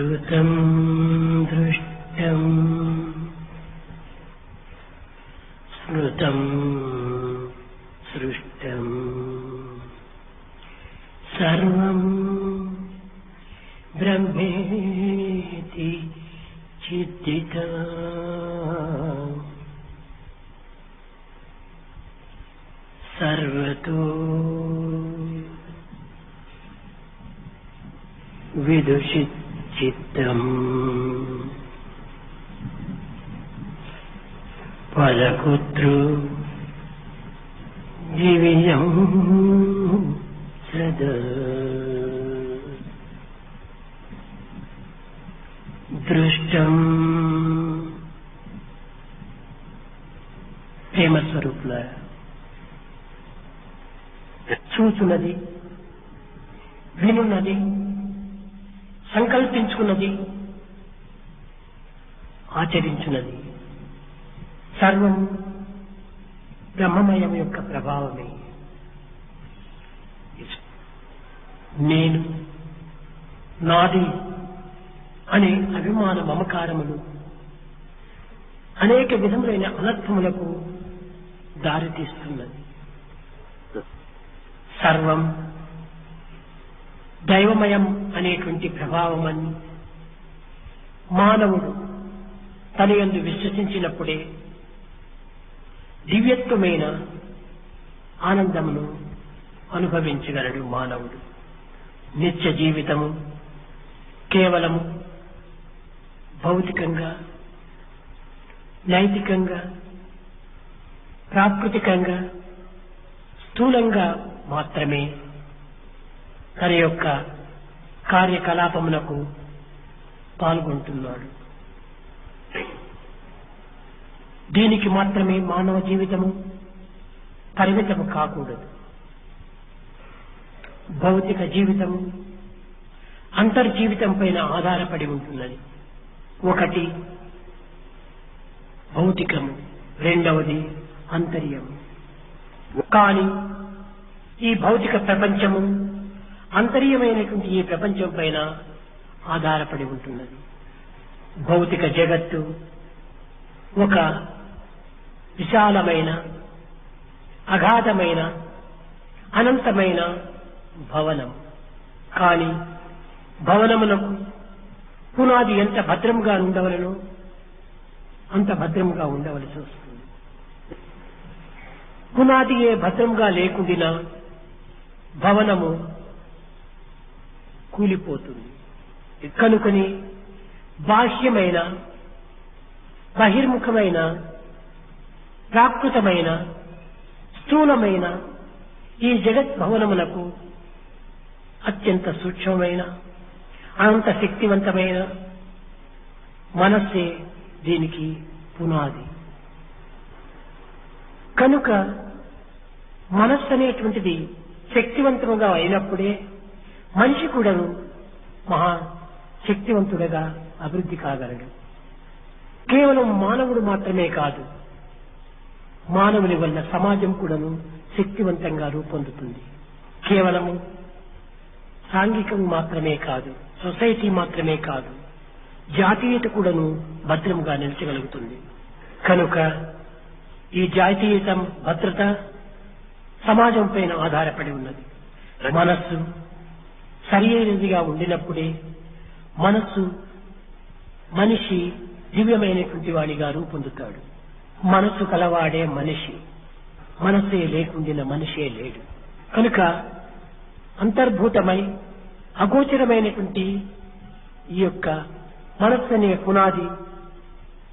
श्रुतं दृष्टं स्मृतं सृष्टं सर्वं ब्रह्मेति चित्तितं सर्वतो विदुषिच्चित्तम् फलपुत्रो जीवियं सदा दृष्टं ప్రేమ స్వరూపుల చూచున్నది, వినున్నది, సంకల్పించుకున్నది, ఆచరించున్నది సర్వం బ్రహ్మమయం యొక్క ప్రభావమే. నేను, నాది అనే అభిమాన మమకారములు అనేక విధములైన అనర్థములకు దారితీస్తున్నది. సర్వం దైవమయం అనేటువంటి ప్రభావమని మానవుడు తన యందు విశ్వసించినప్పుడే దివ్యత్వమైన ఆనందమును అనుభవించగలడు మానవుడు. నిత్య జీవితము కేవలము భౌతికంగా, నైతికంగా, ప్రాకృతికంగా, స్థూలంగా మాత్రమే తన యొక్క కార్యకలాపమునకు పాల్గొంటున్నాడు. దీనికి మాత్రమే మానవ జీవితము పరిమితము కాకూడదు. భౌతిక జీవితము అంతర్జీవితం పైన ఆధారపడి ఉంటున్నది. ఒకటి భౌతికము, రెండవది అంతర్యము. కానీ ఈ భౌతిక ప్రపంచము అంతర్యమైనటువంటి ఈ ప్రపంచం పైన ఆధారపడి ఉంటున్నది. భౌతిక జగత్తు ఒక విశాలమైన, అగాధమైన, అనంతమైన భవనం. కానీ భవనమునకు పునాది ఎంత భద్రంగా ఉండవలనో అంత భద్రంగా ఉండవలసి వస్తుంది. పునాది ఏ భద్రంగా లేకుండా భవనము కూలిపోతుంది. కనుకొని బాహ్యమైన, బహిర్ముఖమైన, ప్రాకృతమైన, స్థూలమైన ఈ జగత్ భవనములకు అత్యంత సూక్ష్మమైన, అనంత శక్తివంతమైన మనస్సే దీనికి పునాది. కనుక మనస్సు అనేటువంటిది శక్తివంతముగా అయినప్పుడే మనిషి కూడాను మహా శక్తివంతుడుగా అభివృద్ధి కాగలడు. కేవలం మానవుడు మాత్రమే కాదు, మానవుని వల్ల సమాజం కూడాను శక్తివంతంగా రూపొందుతుంది. కేవలము సాంఘికం మాత్రమే కాదు, సొసైటీ మాత్రమే కాదు, జాతీయత కూడాను భద్రంగా నిలిచగలుగుతుంది. కనుక ఈ జాతీయత భద్రత సమాజం పైన ఆధారపడి ఉన్నది. మనస్సు సరియైనదిగా ఉండినప్పుడే మనస్సు మనిషి దివ్యమైనటువంటి వాడిగా రూపొందుతాడు. మనస్సు కలవాడే మనిషి, మనస్సే లేకుండిన మనిషే లేడు. కనుక అంతర్భూతమై అగోచరమైనటువంటి ఈ యొక్క మనస్సు అనే పునాది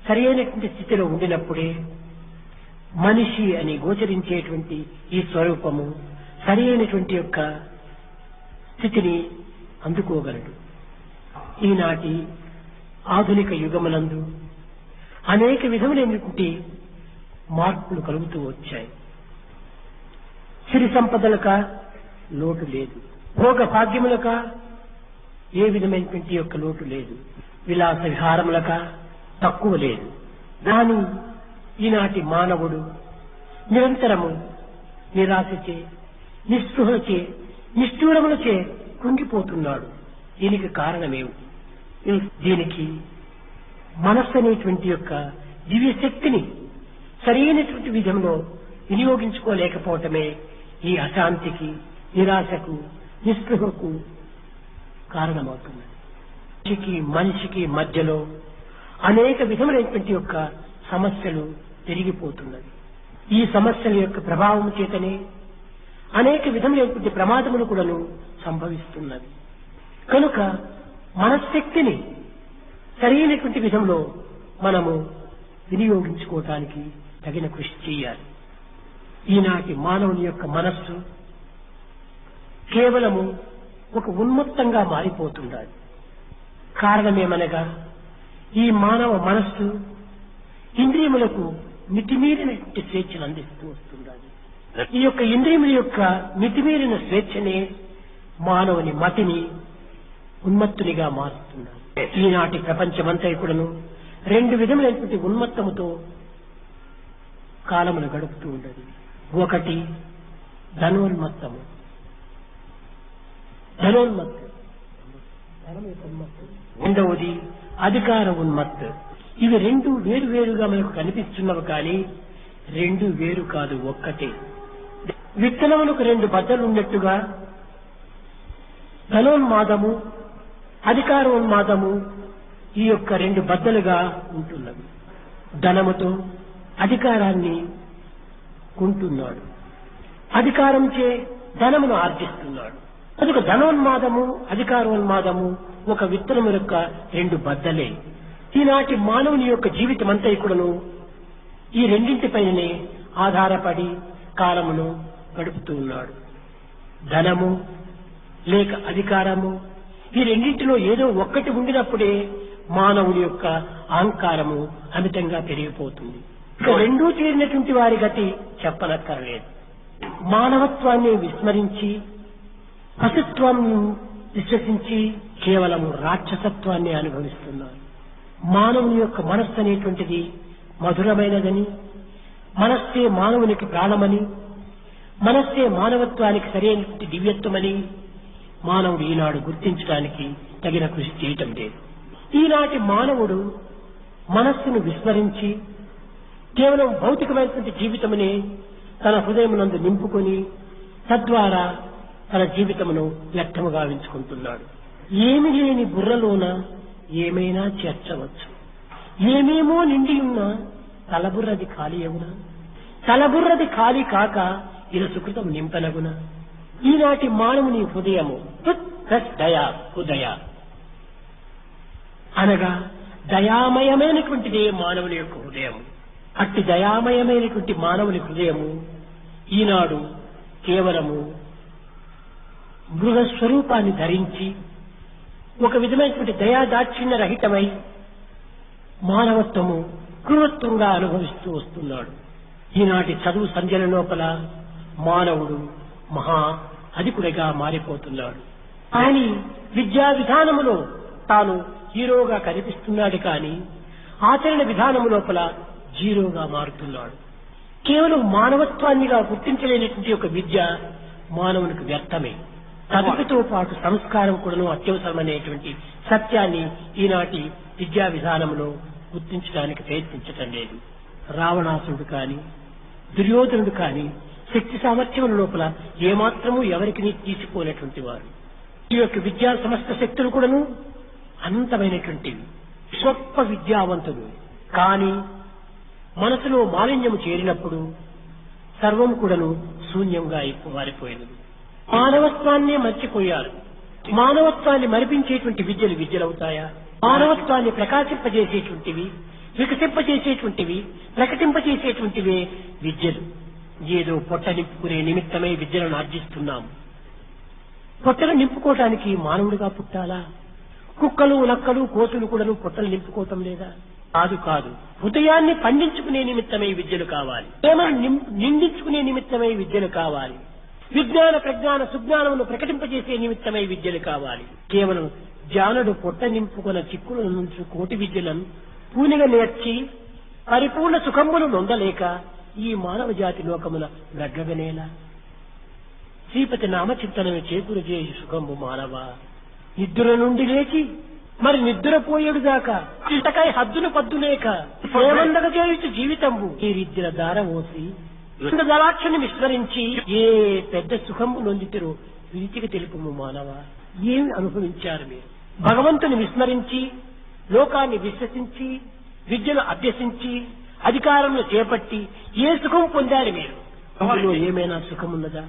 సరైనటువంటి స్థితిలో ఉండినప్పుడే మనిషి అని గోచరించేటువంటి ఈ స్వరూపము సరైనటువంటి యొక్క స్థితిని అందుకోగలడు. ఈనాటి ఆధునిక యుగమునందు అనేక విధములైనటువంటి మార్పులు కలుగుతూ వచ్చాయి. సిరి సంపదలక లోటు లేదు, భోగ భాగ్యములక ఏ విధమైనటువంటి యొక్క లోటు లేదు, విలాస విహారములక తక్కువ లేదు. కానీ ఈనాటి మానవుడు నిరంతరము నిరాశచే, నిస్పృహచే, నిష్ఠూరములచే కృంగిపోతున్నాడు. దీనికి కారణమేమిటి? దీనికి మనస్సు అనేటువంటి యొక్క దివ్య శక్తిని సరైనటువంటి విధంలో వినియోగించుకోలేకపోవటమే ఈ అశాంతికి, నిరాశకు, నిస్పృహకు కారణమవుతుంది. మనిషికి మధ్యలో అనేక విధములైనటువంటి యొక్క సమస్యలు పెరిగిపోతున్నవి. ఈ సమస్యల యొక్క ప్రభావం చేతనే అనేక విధములైనటువంటి ప్రమాదములు కూడాను సంభవిస్తున్నవి. కనుక మనశ్శక్తిని సరైనటువంటి విధంలో మనము వినియోగించుకోవటానికి తగిన కృషి చేయాలి. ఈనాటి మానవుని యొక్క మనస్సు కేవలము ఒక ఉన్మత్తంగా మారిపోతుండాలి. కారణమేమనగా ఈ మానవ మనస్సు ఇంద్రియములకు మితిమీరినటువంటి స్వేచ్ఛను అందిస్తూ వస్తుండాలి. ఈ యొక్క ఇంద్రియముల యొక్క మితిమీరిన స్వేచ్ఛనే మానవుని మతిని ఉన్మత్తునిగా మారుతున్నారు. ఈనాటి ప్రపంచమంతా కూడాను రెండు విధములైనటువంటి ఉన్మత్తముతో కాలమును గడుపుతూ ఉండదు. ఒకటి ధనోన్మత్తము, రెండవది అధికార ఉన్మత్తు. ఇవి రెండు వేరు వేరుగా మనకు కనిపిస్తున్నవి, కానీ రెండు వేరు కాదు, ఒక్కటే. విత్తనములకు రెండు బద్దలు ఉన్నట్టుగా ధనోన్మాదము, అధికారోన్మాదము ఈ యొక్క రెండు బద్దలుగా ఉంటున్నవి. ధనముతో అధికారాన్ని కొంటున్నాడు, అధికారంచే ధనమును ఆర్జిస్తున్నాడు. కనుక ధనోన్మాదము, అధికారోన్మాదము ఒక విత్తనము యొక్క రెండు బద్దలే. ఈనాటి మానవుని యొక్క జీవితం అంతా కూడాను ఈ రెండింటిపైనే ఆధారపడి కాలమును గడుపుతూ ఉన్నాడు. ధనము లేక అధికారము, ఈ రెండింటిలో ఏదో ఒక్కటి ఉండినప్పుడే మానవుడి యొక్క అహంకారము అమితంగా పెరిగిపోతుంది. ఇక రెండూ చేరినటువంటి వారి గతి చెప్పనక్కర్లేదు. మానవత్వాన్ని విస్మరించి, పశుత్వాన్ని విశ్వసించి కేవలము రాక్షసత్వాన్ని అనుభవిస్తున్నారు. మానవుని యొక్క మనస్సు అనేటువంటిది మధురమైనదని, మనస్సే మానవునికి ప్రాణమని, మనస్సే మానవత్వానికి సరైనటువంటి దివ్యత్వమని మానవుడు ఈనాడు గుర్తించడానికి తగిన కృషి చేయటం లేదు. ఈనాటి మానవుడు మనస్సును విస్మరించి కేవలం భౌతికమైనటువంటి జీవితమునే తన హృదయమునందు నింపుకొని తద్వారా తన జీవితమును వ్యర్థము గావించుకుంటున్నాడు. ఏమి లేని బుర్రలోన ఏమైనా చేర్చవచ్చు, ఏమేమో నిండి ఉన్నా తలబుర్రది ఖాళీ అవునా, తలబుర్రది ఖాళీ కాక ఇలా సుకృతం నింపనగునా. ఈనాటి మానవుని హృదయము దయా హృదయ అనగా దయామయమైనటువంటిదే మానవుని యొక్క హృదయము. అట్టి దయామయమైనటువంటి మానవుని హృదయము ఈనాడు కేవలము మృగ స్వరూపాన్ని ధరించి ఒక విధమైనటువంటి దయాదాక్షిణ్య రహితమై మానవత్వము క్రూరత్వంగా అనుభవిస్తూ వస్తున్నాడు. ఈనాటి చదువు సంధ్యల లోపల మానవుడు మహా అధికుడిగా మారిపోతున్నాడు. కానీ విద్యా విధానములో తాను హీరోగా కనిపిస్తున్నాడు, కానీ ఆచరణ విధానము లోపల జీరోగా మారుతున్నాడు. కేవలం మానవత్వాన్నిగా గుర్తించలేనటువంటి ఒక విద్య మానవునికి వ్యర్థమే. చదువుతో పాటు సంస్కారం కూడాను అత్యవసరమనేటువంటి సత్యాన్ని ఈనాటి విద్యా విధానంలో గుర్తించడానికి ప్రయత్నించటం లేదు. రావణాసురుడు కాని, దుర్యోధనుడు కాని శక్తి సామర్థ్యముల లోపల ఏమాత్రమూ ఎవరికి తీసిపోయినటువంటి వారు. ఈ యొక్క విద్యా సమస్త శక్తులు కూడాను అనంతమైనటువంటివి. గొప్ప విద్యావంతుడు, కానీ మనసులో మాలిన్యము చేరినప్పుడు సర్వం కూడాను శూన్యంగా మారిపోయినది. మానవత్వాన్నే మర్చిపోయారు. మానవత్వాన్ని మరిపించేటువంటి విద్యలు విద్యలవుతాయా? మానవత్వాన్ని ప్రకాశింపజేసేటువంటివి, వికసింపజేసేటువంటివి, ప్రకటింపజేసేటువంటివే విద్యలు. ఏదో పొట్ట నింపుకునే నిమిత్తమై విద్యలను ఆర్జిస్తున్నాము. పొట్టలు నింపుకోవటానికి మానవుడిగా పుట్టాలా? కుక్కలు, నక్కలు, కోతులు కూడాను పొట్టలు నింపుకోవటం లేదా? కాదు. హృదయాన్ని పండించుకునే నిమిత్తమై విద్యలు కావాలి. ప్రేమను నిండించుకునే నిమిత్తమై విద్యలు కావాలి. విజ్ఞాన ప్రజ్ఞాన సుజ్ఞానమును ప్రకటింపజేసే నిమిత్తమై విద్యలు కావాలి. కేవలం జానుడు పొట్ట నింపుకున్న చిక్కుల నుంచి కోటి విద్యలను పూనిగా నేర్చి పరిపూర్ణ సుఖమును నొందలేక ఈ మానవ జాతి లోకమున గడ్డగనేలా. శ్రీపతి నామచింతనమే చేకూరు చేసి సుఖము మానవ. నిద్ర నుండి లేచి మరి నిద్రపోయేడు దాకా ఇంతకై హద్దును పద్దులేక ఏమందక చేయుచు జీవితంబు మీరిద్దర దార ఓసి దళాక్షని విస్మరించి ఏ పెద్ద సుఖము నొందితిరో విరిచికి తెలుపుము మానవ. ఏమి అనుభవించారు మీరు? భగవంతుని విస్మరించి లోకాన్ని విశ్వసించి విద్యను అభ్యసించి అధికారంలో చేపట్టి ఏ సుఖం పొందారు మీరు? అందులో ఏమైనా సుఖమున్నదా?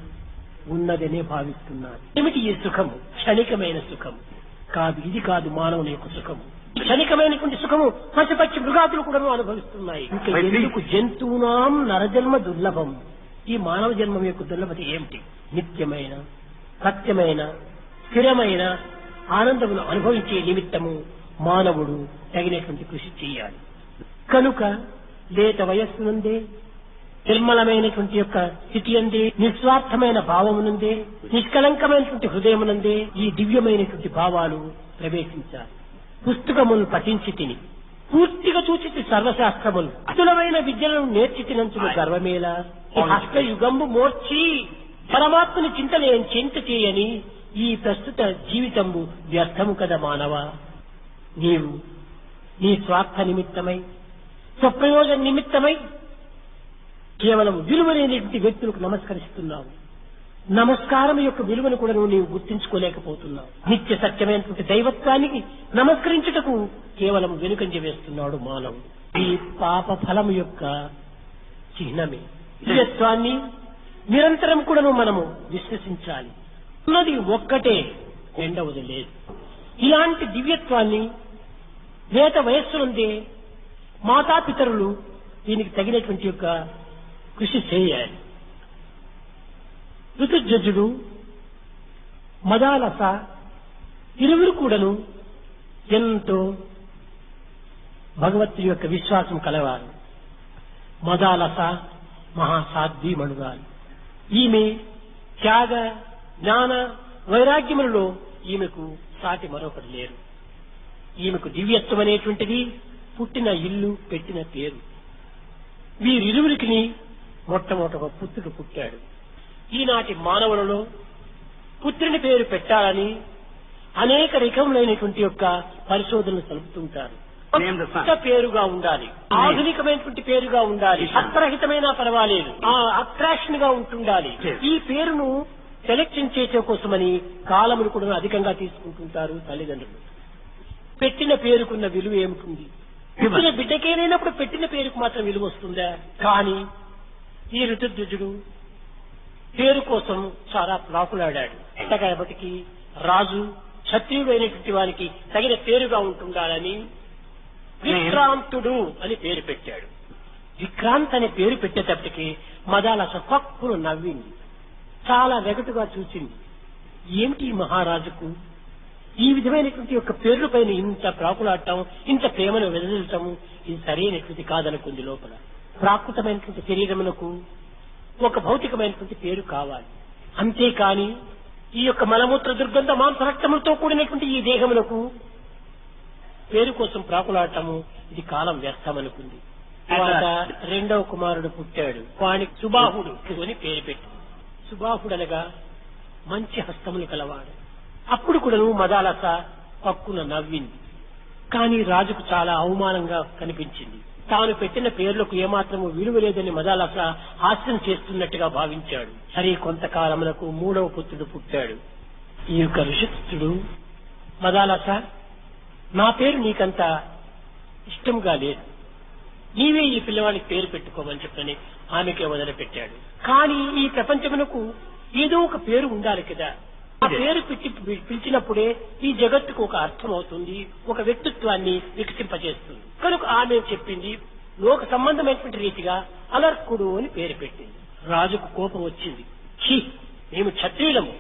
ఉన్నదనే భావిస్తున్నారు. ఏమిటి ఈ సుఖము? క్షణికమైన సుఖము కాదు. ఇది కాదు మానవుని యొక్క సుఖము. క్షణికమైనటువంటి సుఖము పశుపక్షి మృగాదులు కూడా అనుభవిస్తున్నాయి. ఇంకా ఎందుకు జంతువునాం నరజన్మ దుర్లభం. ఈ మానవ జన్మం యొక్క దుర్లభత ఏమిటి? నిత్యమైన సత్యమైన స్థిరమైన ఆనందమును అనుభవించే నిమిత్తము మానవుడు తగినటువంటి కృషి చేయాలి. కనుక లేత వయస్సునుందే నిర్మలమైనటువంటి యొక్క స్థితి అందే నిస్వార్థమైన భావమునందే నిష్కలంకమైనటువంటి హృదయమునందే ఈ దివ్యమైనటువంటి భావాలు ప్రవేశించాలి. పుస్తకములు పఠించి తిని పూర్తిగా చూచి సర్వశాస్త్రములు అతులమైన విద్యలను నేర్చి తినంచులు గర్వమేలా హస్తయుగంబు మోర్చి పరమాత్మని చింత చేయని ఈ ప్రస్తుత జీవితంబు వ్యర్థము కదా మానవ. నీవు నీ స్వార్థ నిమిత్తమై స్వప్రయోజన నిమిత్తమై కేవలం విలువలేనటువంటి వ్యక్తులకు నమస్కరిస్తున్నావు. నమస్కారం యొక్క విలువను కూడా నీవు గుర్తించుకోలేకపోతున్నావు. నిత్య సత్యమైనటువంటి దైవత్వానికి నమస్కరించుటకు కేవలం వెనుకంజ వేస్తున్నాడు మానవుడు. ఈ పాప ఫలము యొక్క చిహ్నమే. దివ్యత్వాన్ని నిరంతరం కూడా మనము విశ్వసించాలి. ఉన్నది ఒక్కటే, రెండవది లేదు. ఇలాంటి దివ్యత్వాన్ని లేత వయస్సునుందే మాతాపితరులు దీనికి తగినటువంటి యొక్క కృషి చేయాలి. ఋతుజుడు మదాలస ఇరువురు కూడాను ఎంతో భగవత్తుని యొక్క విశ్వాసం కలవారు. మదాలస మహాసాధ్వీమణురాలు. ఈమె త్యాగ జ్ఞాన వైరాగ్యములలో ఈమెకు సాటి మరొకరు లేరు. ఈమెకు దివ్యత్వం అనేటువంటిది పుట్టిన ఇల్లు, పెట్టిన పేరు. వీరిరువురికి మొట్టమొదట ఒక పుత్రుడు పుట్టాడు. ఈనాటి మానవులలో పుత్రుని పేరు పెట్టాలని అనేక రకములైనటువంటి యొక్క పరిశోధనలు సలుపుతుంటారు. పేరుగా ఉండాలి, ఆధునికమైనటువంటి పేరుగా ఉండాలి, అర్థరహితమైనా పర్వాలేదు, అట్రాక్షన్ గా ఉంటుండాలి. ఈ పేరును సెలెక్షన్ చేసే కోసమని కాలమును కూడా అధికంగా తీసుకుంటుంటారు తల్లిదండ్రులు. పెట్టిన పేరుకున్న విలువ ఏమిటి? పుట్టిన బిడ్డకేనైనప్పుడు పెట్టిన పేరుకు మాత్రం విలువ వస్తుందా? కానీ ఈ ఋతుధ్వజుడు పేరు కోసం చాలా ప్రాకులాడాడు. కాబట్టి రాజు క్షత్రియుడు అయినటువంటి వారికి తగిన పేరుగా ఉంటుండాలని విక్రాంతుడు అని పేరు పెట్టాడు. విక్రాంత్ అనే పేరు పెట్టేటప్పటికి మదాలస పక్కును నవ్వింది. చాలా వెగటుగా చూసింది. ఏమిటి మహారాజుకు ఈ విధమైనటువంటి యొక్క పేర్ల పైన ఇంత ప్రాకులాడటం, ఇంత ప్రేమను వెదజల్లటం ఇది సరైనటువంటి కాదనుకుంది. లోపల ప్రాకృతమైనటువంటి శరీరమునకు ఒక భౌతికమైనటువంటి పేరు కావాలి. అంతేకాని ఈ యొక్క మలమూత్ర దుర్గంధ మాంసరక్తములతో కూడినటువంటి ఈ దేహమునకు పేరు కోసం ప్రాకులాడటము ఇది కాలం వ్యర్థమనుకుంది. తర్వాత రెండవ కుమారుడు పుట్టాడు. వానికి సుబాహుడు అని పేరు పెట్టింది. సుబాహుడు అనగా మంచి హస్తములు కలవాడు. అప్పుడు కూడా మదాలస పక్కున నవ్వింది. కానీ రాజుకు చాలా అవమానంగా కనిపించింది. తాను పెట్టిన పేర్లకు ఏమాత్రము విలువ లేదని మదాలస హాస్యం చేస్తున్నట్టుగా భావించాడు. సరే, కొంతకాలమునకు మూడవ పుత్రుడు పుట్టాడు. ఈ యొక్క ఋషిపుత్రుడు మదాలస, నా పేరు నీకంత ఇష్టంగా లేదు, నీవే ఈ పిల్లవాడికి పేరు పెట్టుకోమని చెప్పని ఆమెకే వదిలిపెట్టాడు. కానీ ఈ ప్రపంచమునకు ఏదో ఒక పేరు ఉండాలి కదా. ఆ పేరు పిలిచినప్పుడే ఈ జగత్తుకు ఒక అర్థం అవుతుంది, ఒక వ్యక్తిత్వాన్ని వికసింపజేస్తుంది. కనుక ఆమె చెప్పింది లోక సంబంధమైనటువంటి రీతిగా అలర్కుడు అని పేరు పెట్టింది. రాజుకు కోపం వచ్చింది. మేము క్షత్రియులము,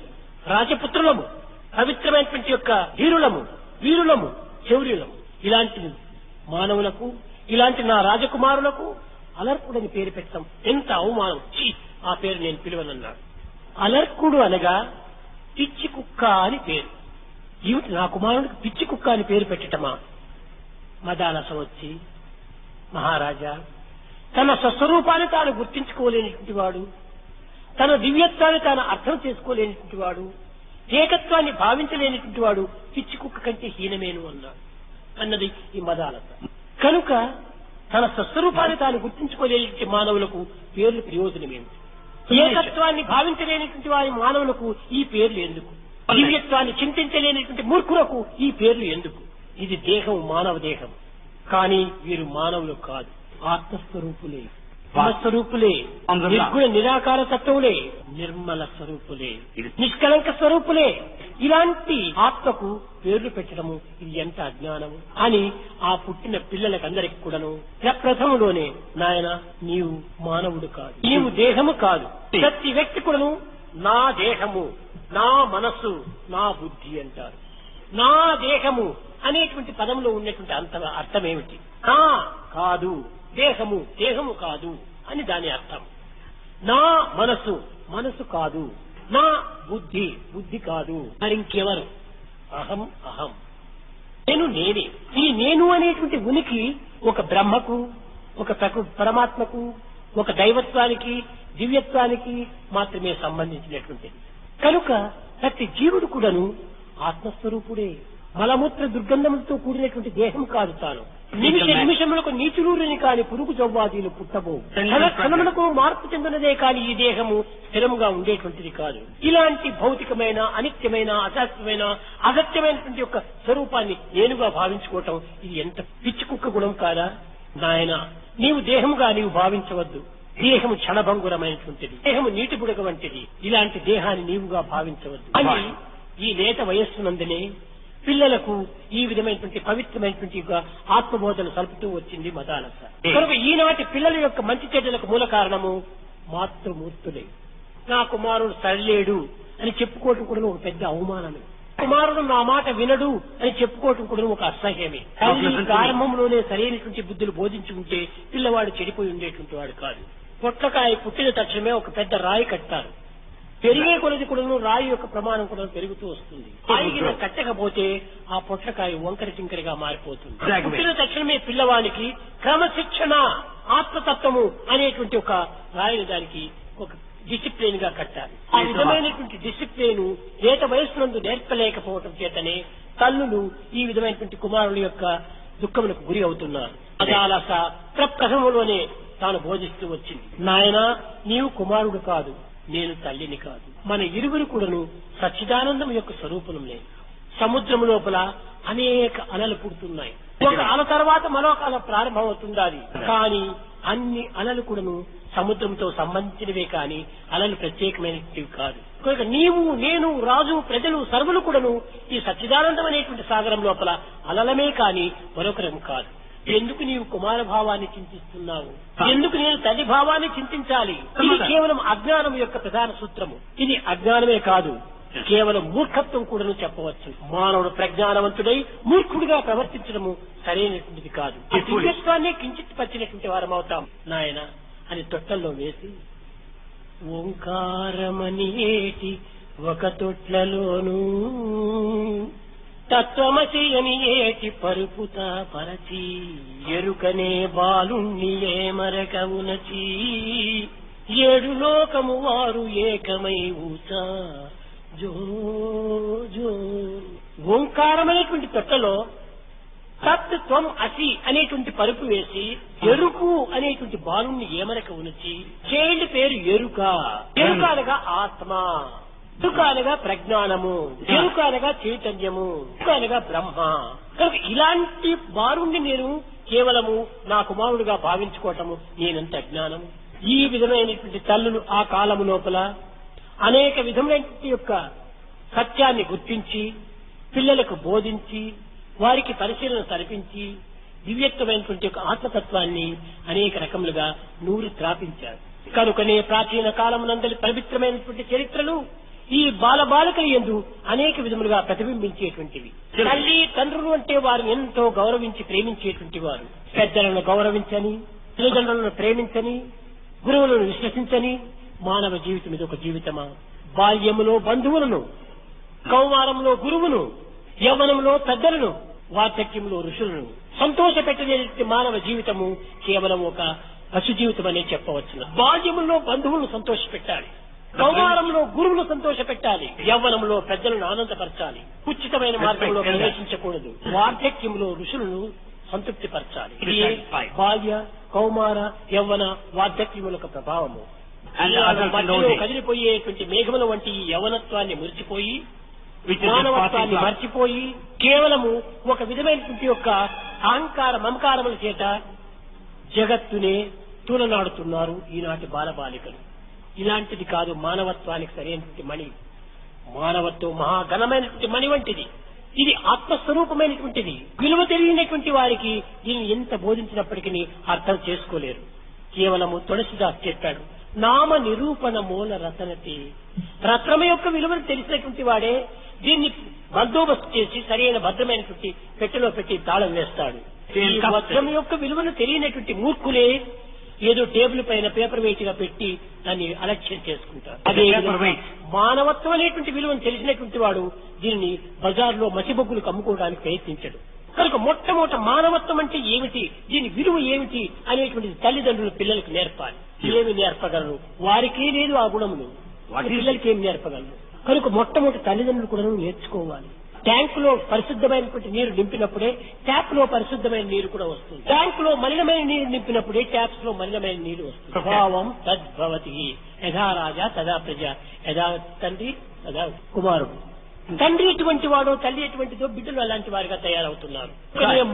రాజపుత్రులము, పవిత్రమైనటువంటి యొక్క వీరులము, శౌర్యులము, ఇలాంటి మానవులకు, ఇలాంటి నా రాజకుమారులకు అలర్కుడని పేరు పెట్టడం ఎంత అవమానం, ఆ పేరు నేను పిలువనన్నాడు. అలర్కుడు అనగా పిచ్చి కుక్క అని పేరు. ఏమిటి, నా కుమారుడికి పిచ్చి కుక్క అని పేరు పెట్టటమా? మదాలస వచ్చి, మహారాజా, తన స్వస్వరూపాన్ని తాను గుర్తించుకోలేనటువంటి వాడు, తన దివ్యత్వాన్ని తాను అర్థం చేసుకోలేనటువంటి వాడు ఏకత్వాన్ని భావించలేనిటువంటి వాడు పిచ్చి కుక్క కంటే హీనమేను అన్నాడు అన్నది ఈ మదాలత. కనుక తన స్వస్వరూపాన్ని తాను గుర్తించుకోలేని మానవులకు పేర్లు ప్రయోజనమేమిటి? ఏకత్వాన్ని భావించలేనటువంటి వారి మానవులకు ఈ పేర్లు ఎందుకు? దివ్యత్వాన్ని చింతించలేనటువంటి మూర్ఖులకు ఈ పేర్లు ఎందుకు? ఇది దేహం, మానవ దేహం. కానీ వీరు మానవులు కాదు, ఆత్మస్వరూపులే, స్వరూపులే, నిర్గుణ నిరాకార తత్వములే, నిర్మల స్వరూపులే, నిష్కలంక స్వరూపులే. ఇలాంటి ఆత్మకు పేర్లు పెట్టడము ఇది ఎంత అజ్ఞానము అని ఆ పుట్టిన పిల్లలకందరికి కూడాను ప్రథములోనే, నాయన నీవు మానవుడు కాదు, నీవు దేహము కాదు, ప్రతి వ్యక్తి కూడాను నా దేహము, నా మనస్సు, నా బుద్ధి అంటారు. నా దేహము అనేటువంటి పదంలో ఉన్నటువంటి అర్థం ఏమిటి? నా కాదు దేహము, దేహము కాదు అని దాని అర్థం. నా మనసు, మనసు కాదు. నా బుద్ధి, బుద్ధి కాదు. మరి ఇంకెవరు? అహం, అహం, నేను, నేనే. ఈ నేను అనేటువంటి ఉనికి ఒక బ్రహ్మకు, ఒక పరమాత్మకు, ఒక దైవత్వానికి, దివ్యత్వానికి మాత్రమే సంబంధించినటువంటిది. కనుక ప్రతి జీవుడు కూడాను ఆత్మస్వరూపుడే. మలమూత్ర దుర్గంధములతో కూడినటువంటి దేహం కాదు తాను. నిమిషములకు నీచులూరిని కాని పురుగు జవ్వాదీలు పుట్టబోవు. క్షణములకు మార్పు చెందినదే కాని ఈ దేహము స్థిరముగా ఉండేటువంటిది కాదు. ఇలాంటి భౌతికమైన, అనిత్యమైన, అశాస్త్రమైన, అసత్యమైనటువంటి యొక్క స్వరూపాన్ని నేనుగా భావించుకోవటం ఇది ఎంత పిచ్చి కుక్క గుణం కాదా? నాయన నీవు దేహముగా నీవు భావించవద్దు. దేహము క్షణభంగురమైనటువంటిది, దేహము నీటి బుడగ వంటిది. ఇలాంటి దేహాన్ని నీవుగా భావించవద్దు అని ఈ లేత వయస్సునందనే పిల్లలకు ఈ విధమైనటువంటి పవిత్రమైనటువంటి ఆత్మబోధన సలుపుతూ వచ్చింది మదాలస. కనుక ఈనాటి పిల్లల యొక్క మంచి చెడ్డలకు మూల కారణము మాతృమూర్తులే. నా కుమారుడు సరిలేడు అని చెప్పుకోవటం కూడా ఒక పెద్ద అవమానమే. కుమారుడు నా మాట వినడు అని చెప్పుకోవటం కూడా ఒక అసహ్యమే. ప్రారంభంలోనే సరైనటువంటి బుద్ధులు బోధించి ఉంటే పిల్లవాడు చెడిపోయి ఉండేటువంటి వాడు కాదు. పొట్లకాయ పుట్టిన తక్షణమే ఒక పెద్ద రాయి కట్టారు. పెరిగే కొలది కూడా రాయి యొక్క ప్రమాణం కూడా పెరుగుతూ వస్తుంది. రాయికి కట్టకపోతే ఆ పొట్లకాయ వంకర టింకరగా మారిపోతుంది. పుట్టిన తక్షణమే పిల్లవాడికి క్రమశిక్షణ, ఆత్మతత్వము అనేటువంటి ఒక రాయిని దానికి ఒక డిసిప్లిన్ గా కట్టాలి. ఆ విధమైనటువంటి డిసిప్లిన్ లేత వయస్సునందు నేర్పలేకపోవటం చేతనే తల్లులు ఈ విధమైనటువంటి కుమారుల యొక్క దుఃఖములకు గురి అవుతున్నారు. అదాలస ప్రప్రథమంలోనే తాను బోధిస్తూ వచ్చింది. నాయనా నీవు కుమారుడు కాదు, నేను తల్లిని కాదు. మన ఇరువురు కూడాను సచ్చిదానందం యొక్క స్వరూపం లేదు. సముద్రం లోపల అనేక అలలు పుడుతున్నాయి. ఒక అల తర్వాత మరొక అల ప్రారంభమవుతుంది. కానీ అన్ని అలలు కూడాను సముద్రంతో సంబంధించినవే కానీ అలలు ప్రత్యేకమైనవి కాదు. కనుక నీవు, నేను, రాజు, ప్రజలు సర్వులు కూడాను ఈ సచ్చిదానందం అనేటువంటి సాగరం లోపల అలలమే కానీ మరొకరం కాదు. ఎందుకు నీవు కుమార భావాన్ని చింతిస్తున్నావు? ఎందుకు నేను తల్లి భావాన్ని చింతించాలి? ఇది కేవలం అజ్ఞానం యొక్క ప్రధాన సూత్రము. ఇది అజ్ఞానమే కాదు, కేవలం మూర్ఖత్వం కూడా చెప్పవచ్చు. మానవుడు ప్రజ్ఞానవంతుడై మూర్ఖుడిగా ప్రవర్తించడము సరైనటువంటిది కాదు. దివ్యత్వాన్ని కించిత్ పరిచినటువంటి వారం అవుతాం. నాయన అని తొట్టల్లో వేసి ఓంకారమని ఏటి ఒక తొట్లలోనూ తత్వమసి అని ఏటి పరుపుతా పరచి ఎరుకనే బాలుణ్ణి ఏమరక ఉనచి ఏడు లోకము వారు ఏకమై ఊచా జో జో. ఓంకారమైనటువంటి తొట్టలో తత్వం అసి అనేటువంటి పరుపు వేసి ఎరుకు అనేటువంటి బాలుణ్ణి ఏమరక ఉనచి, చైల్డ్ పేరు ఎరుక. ఎరుక అనగా ఆత్మ, ఎరుక అనగా ప్రజ్ఞానము, ఎరుక అనగా చైతన్యము, ఎరుక అనగా బ్రహ్మ. కనుక ఇలాంటి బాలుణ్ణి నేను కేవలము నా కుమారుడుగా భావించుకోవటము నేనంత అజ్ఞానము. ఈ విధమైనటువంటి తల్లులు ఆ కాలము లోపల అనేక విధమైనటువంటి యొక్క సత్యాన్ని గుర్తించి పిల్లలకు బోధించి వారికి పరిశీలన సరిపించి దివ్యత్వమైనటువంటి యొక్క ఆత్మతత్వాన్ని అనేక రకములుగా నూరి త్రాపించారు. కనుకనే ప్రాచీన కాలమునందలి పవిత్రమైనటువంటి చరిత్రలు ఈ బాలబాలికల యందు అనేక విధములుగా ప్రతిబింబించేటువంటివి. తల్లి తండ్రులు అంటే వారిని ఎంతో గౌరవించి ప్రేమించేటువంటి వారు. పెద్దలను గౌరవించని, తల్లిదండ్రులను ప్రేమించని, గురువులను విశ్వసించని మానవ జీవితం ఇది ఒక జీవితమా? బాల్యములో బంధువులను, కౌమారంలో గురువును, యవ్వనంలో పెద్దలను, వార్ధక్యంలో ఋషులను సంతోష పెట్టలేని మానవ జీవితము కేవలం ఒక పశు జీవితం అనే చెప్పవచ్చు. బాల్యములో బంధువులను సంతోష పెట్టాలి, కౌమారంలో గురువులు సంతోష పెట్టాలి, యవ్వనంలో పెద్దలను ఆనందపరచాలి, ఉచితమైన మార్గంలో ప్రవేశించకూడదు, వార్ధక్యంలో ఋషులను సంతృప్తి పరచాలి. ఇది బాల్య కౌమార యవ్వన వార్ధక్యములకు ప్రభావము. మధ్యలో కదిలిపోయేటువంటి మేఘముల వంటి ఈ యవ్వనత్వాన్ని మురిచిపోయి మానవత్వాన్ని మర్చిపోయి కేవలము ఒక విధమైనటువంటి యొక్క అహంకార మమకారముల చేత జగత్తునే తూలనాడుతున్నారు ఈనాటి బాలబాలికలు. ఇలాంటిది కాదు మానవత్వానికి సరైనటువంటి మణి. మానవత్వం మహాఘనమైనటువంటి మణి వంటిది. ఇది ఆత్మస్వరూపమైనటువంటిది. విలువ తెలియనటువంటి వారికి దీన్ని ఎంత బోధించినప్పటికీ అర్థం చేసుకోలేరు. కేవలము తులసిదాస్ చెప్పాడు, నామ నిరూపణ మూల రతనతి. రత్నము యొక్క విలువను తెలిసినటువంటి వాడే దీన్ని బందోబస్తు చేసి సరైన భద్రమైనటువంటి పెట్టెలో పెట్టి తాళం వేస్తాడు. ఈ వజ్రం యొక్క విలువను తెలియనటువంటి మూర్ఖులే ఏదో టేబుల్ పైన పేపర్ వెయిట్ గా పెట్టి దాన్ని అలక్ష్యం చేసుకుంటారు. అదే మానవత్వం అనేటువంటి విలువను తెలిసినటువంటి వాడు దీనిని బజార్లో మసిబొగ్గులు అమ్ముకోవడానికి ప్రయత్నించడు. కనుక మొట్టమొదట మానవత్వం అంటే ఏమిటి, దీని విలువ ఏమిటి అనేటువంటి తల్లిదండ్రులు పిల్లలకు నేర్పాలి. ఏమి నేర్పగలరు? వారికే లేదు ఆ గుణములు, పిల్లలకి ఏమి నేర్పగలరు? కనుక మొట్టమొదటి తల్లిదండ్రులు కూడా నేర్చుకోవాలి. ట్యాంక్ లో పరిశుద్ధమైనటువంటి నీరు నింపినప్పుడే ట్యాప్ లో పరిశుద్ధమైన నీరు కూడా వస్తుంది. ట్యాంక్ లో మలినమైన నీరు నింపినప్పుడే ట్యాప్స్ లో మలినమైన నీరు వస్తుంది. భావం తద్భవతి, యథా రాజా తదా ప్రజ, యథా తండ్రి తదా కుమారుడు. తండ్రి ఎటువంటి వాడో తల్లి ఎటువంటిదో బిడ్డలు అలాంటి వారిగా తయారవుతున్నారు.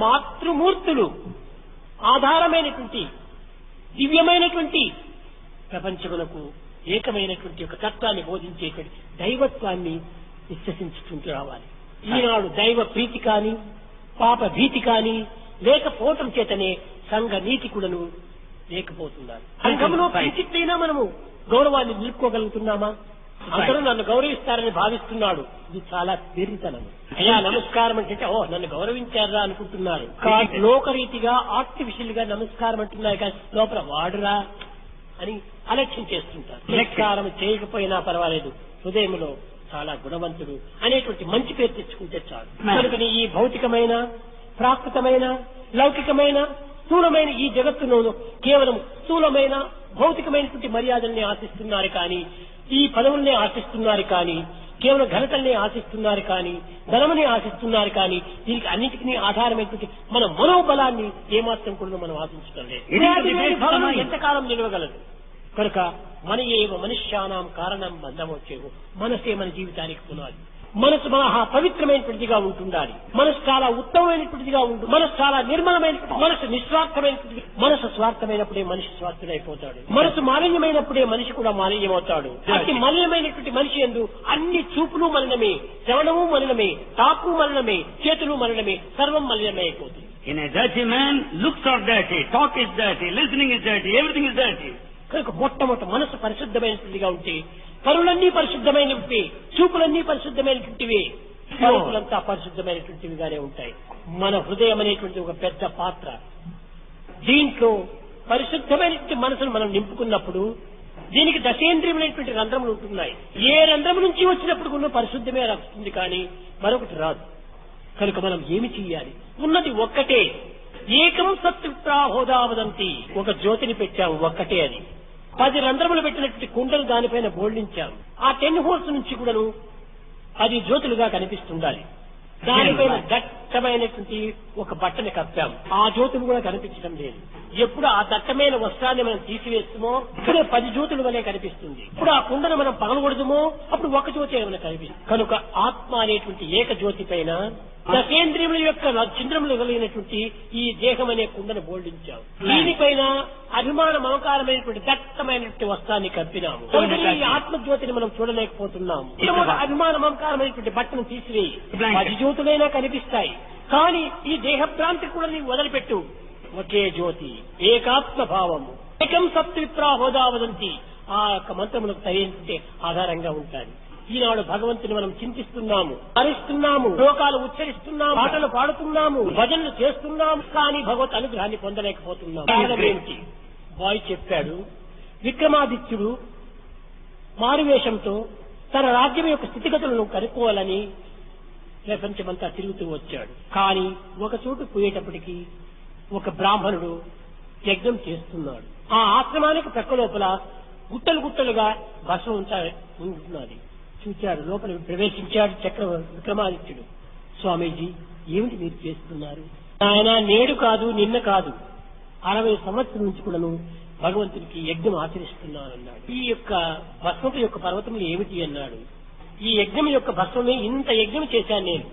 మాతృమూర్తులు ఆధారమైనటువంటి దివ్యమైనటువంటి ప్రపంచములకు ఏకమైనటువంటి ఒక తత్వాన్ని బోధించేటువంటి దైవత్వాన్ని విశ్వసించుకుంటూ రావాలి. ఈనాడు దైవ ప్రీతి కాని పాప భీతి కాని లేకపోవటం చేతనే సంఘ నీతి కూడాను లేకపోతున్నారు. సంఘంలో ప్రీతికైనా మనము గౌరవాన్ని నిలుపుకోగలుగుతున్నామా? అందరూ నన్ను గౌరవిస్తారని భావిస్తున్నాడు. ఇది చాలా పెరిగితనం. అయ్యా నమస్కారం అంటే నన్ను గౌరవించారా అనుకుంటున్నారు. లోకరీతిగా ఆర్టిఫిషియల్ గా నమస్కారం అంటున్నారు కానీ లోపల వాడురా అని అలక్ష్యం చేస్తుంటారు. నమస్కారం చేయకపోయినా పర్వాలేదు, హృదయంలో చాలా గుణవంతుడు అనేటువంటి మంచి పేరు తెచ్చుకుంటే చాలు. కనుకని ఈ భౌతికమైన ప్రాకృతమైన లౌకికమైన స్థూలమైన ఈ జగత్తులోనూ కేవలం స్థూలమైన భౌతికమైనటువంటి మర్యాదల్ని ఆశిస్తున్నారు కానీ, ఈ పదవుల్ని ఆశిస్తున్నారు కానీ, కేవలం ఘనతల్ని ఆశిస్తున్నారు కానీ, ధనముని ఆశిస్తున్నారు కానీ, దీనికి అన్నిటికీ ఆధారమైనటువంటి మన మనోబలాన్ని ఏమాత్రం కూడా మనం ఆశించడం లేదు. ఎంతకాలం నిలవగలదు? కనుక మన ఏవ మనుష్యానాం కారణం బంధమొచ్చేవు. మనసే మన జీవితానికి పునాది. మనసు మహా పవిత్రమైనటువంటిదిగా ఉంటుండాలి. మనసు చాలా ఉత్తమమైనటువంటిదిగా ఉంటుంది. మనసు చాలా నిర్మలమైనటువంటి, మనసు నిస్వార్థమైనటువంటి. మనసు స్వార్థమైనప్పుడే మనిషి స్వార్థుడైపోతాడు. మనసు మాలిన్యమైనప్పుడే మనిషి కూడా మాలిన్యమవుతాడు. అతి మలినమైనటువంటి మనిషి యందు అన్ని చూపులు మలినమే, శ్రవణము మలినమే, తాకు మలినమే, చేతులు మలినమే, సర్వం మలినమే అయిపోతుంది. In a dirty man, looks are dirty, talk is dirty, listening is dirty, everything is dirty. కనుక మొట్టమొదటి మనసు పరిశుద్ధమైనటువంటిదిగా ఉంటే పరులన్నీ పరిశుద్ధమైనవి, చూపులన్నీ పరిశుద్ధమైనటువంటివి, పరులంతా పరిశుద్ధమైనటువంటివిగానే ఉంటాయి. మన హృదయం అనేటువంటి ఒక పెద్ద పాత్ర. దీంట్లో పరిశుద్ధమైనటువంటి మనసును మనం నింపుకున్నప్పుడు దీనికి దశేంద్రియమైనటువంటి రంధ్రములు ఉంటున్నాయి. ఏ రంధ్రము నుంచి వచ్చినప్పుడు కూడా పరిశుద్ధమే వస్తుంది కానీ మరొకటి రాదు. కనుక మనం ఏమి చెయ్యాలి? ఉన్నది ఒక్కటే. ఏకం సత్విప్రాహోదావదంతి. ఒక జ్యోతిని పెట్టాము, ఒక్కటే అది. 10 రంధ్రములు పెట్టినటువంటి కుండలు దానిపైన బోల్డించాము. ఆ 10 హోల్స్ నుంచి కూడాను 10 జ్యోతులుగా కనిపిస్తుండాలి. దానిపైన దట్టమైనటువంటి ఒక బట్టని కప్పాము. ఆ జ్యోతులు కూడా కనిపించడం లేదు. ఎప్పుడు ఆ దట్టమైన వస్త్రాన్ని మనం తీసివేస్తామో ఇప్పుడే 10 జ్యోతుల వలె కనిపిస్తుంది. ఇప్పుడు ఆ కుండను మనం పగలగొడదుమో అప్పుడు ఒక జ్యోతి ఏమైనా కనిపిస్తుంది. కనుక ఆత్మ అనేటువంటి ఏక జ్యోతి పైన దశేంద్రియముల యొక్క చింద్రములు కలిగినటువంటి ఈ దేహం అనే కుండను బోల్డించాము. దీనిపైన అభిమాన మమకారమైనటువంటి దట్టమైనటువంటి వస్త్రాన్ని కప్పినాము. ఈ ఆత్మజ్యోతిని మనం చూడలేకపోతున్నాము. అభిమాన మమకారమైనటువంటి బట్టను తీసివేయి, 10 జ్యోతులైనా కనిపిస్తాయి. కానీ ఈ దేహభ్రాంతి కూడా నీవు వదిలిపెట్టు. ఒకే జ్యోతి, ఏకాత్మ భావము, ఏకం సత్విప్రాహోదావదంతి. ఆ యొక్క మంత్రములకు సరైన ఆధారంగా ఉంటాయి. ఈనాడు భగవంతుని మనం చింతిస్తున్నాము, హరిస్తున్నాము, శ్లోకాలు ఉచ్చరిస్తున్నాము, పాటలు పాడుతున్నాము, భజనలు చేస్తున్నాము, కానీ భగవత్ అనుగ్రహాన్ని పొందలేకపోతున్నాము. కారణం ఏమిటి? బాయ్ చెప్పాడు, విక్రమాదిత్యుడు మారువేషంతో తన రాజ్యం యొక్క స్థితిగతులను కనుక్కోవాలని ప్రపంచమంతా తిరుగుతూ వచ్చాడు. కానీ ఒక చోటు పోయేటప్పటికీ ఒక బ్రాహ్మణుడు యజ్ఞం చేస్తున్నాడు. ఆ ఆశ్రమానికి ప్రక్క లోపల గుట్టలు గుట్టలుగా భస్మం ఉంటున్నది. చూచాడు, లోపల ప్రవేశించాడు విక్రమాదిత్యుడు. స్వామీజీ, ఏమిటి మీరు చేస్తున్నారు? ఆయన నేడు కాదు, నిన్న కాదు, 60 సంవత్సరం నుంచి కూడాను భగవంతుడికి యజ్ఞం ఆచరిస్తున్నానన్నాడు. ఈ యొక్క భస్మపు యొక్క పర్వతములు ఏమిటి అన్నాడు. ఈ యజ్ఞం యొక్క భస్మమే, ఇంత యజ్ఞం చేశాను నేను.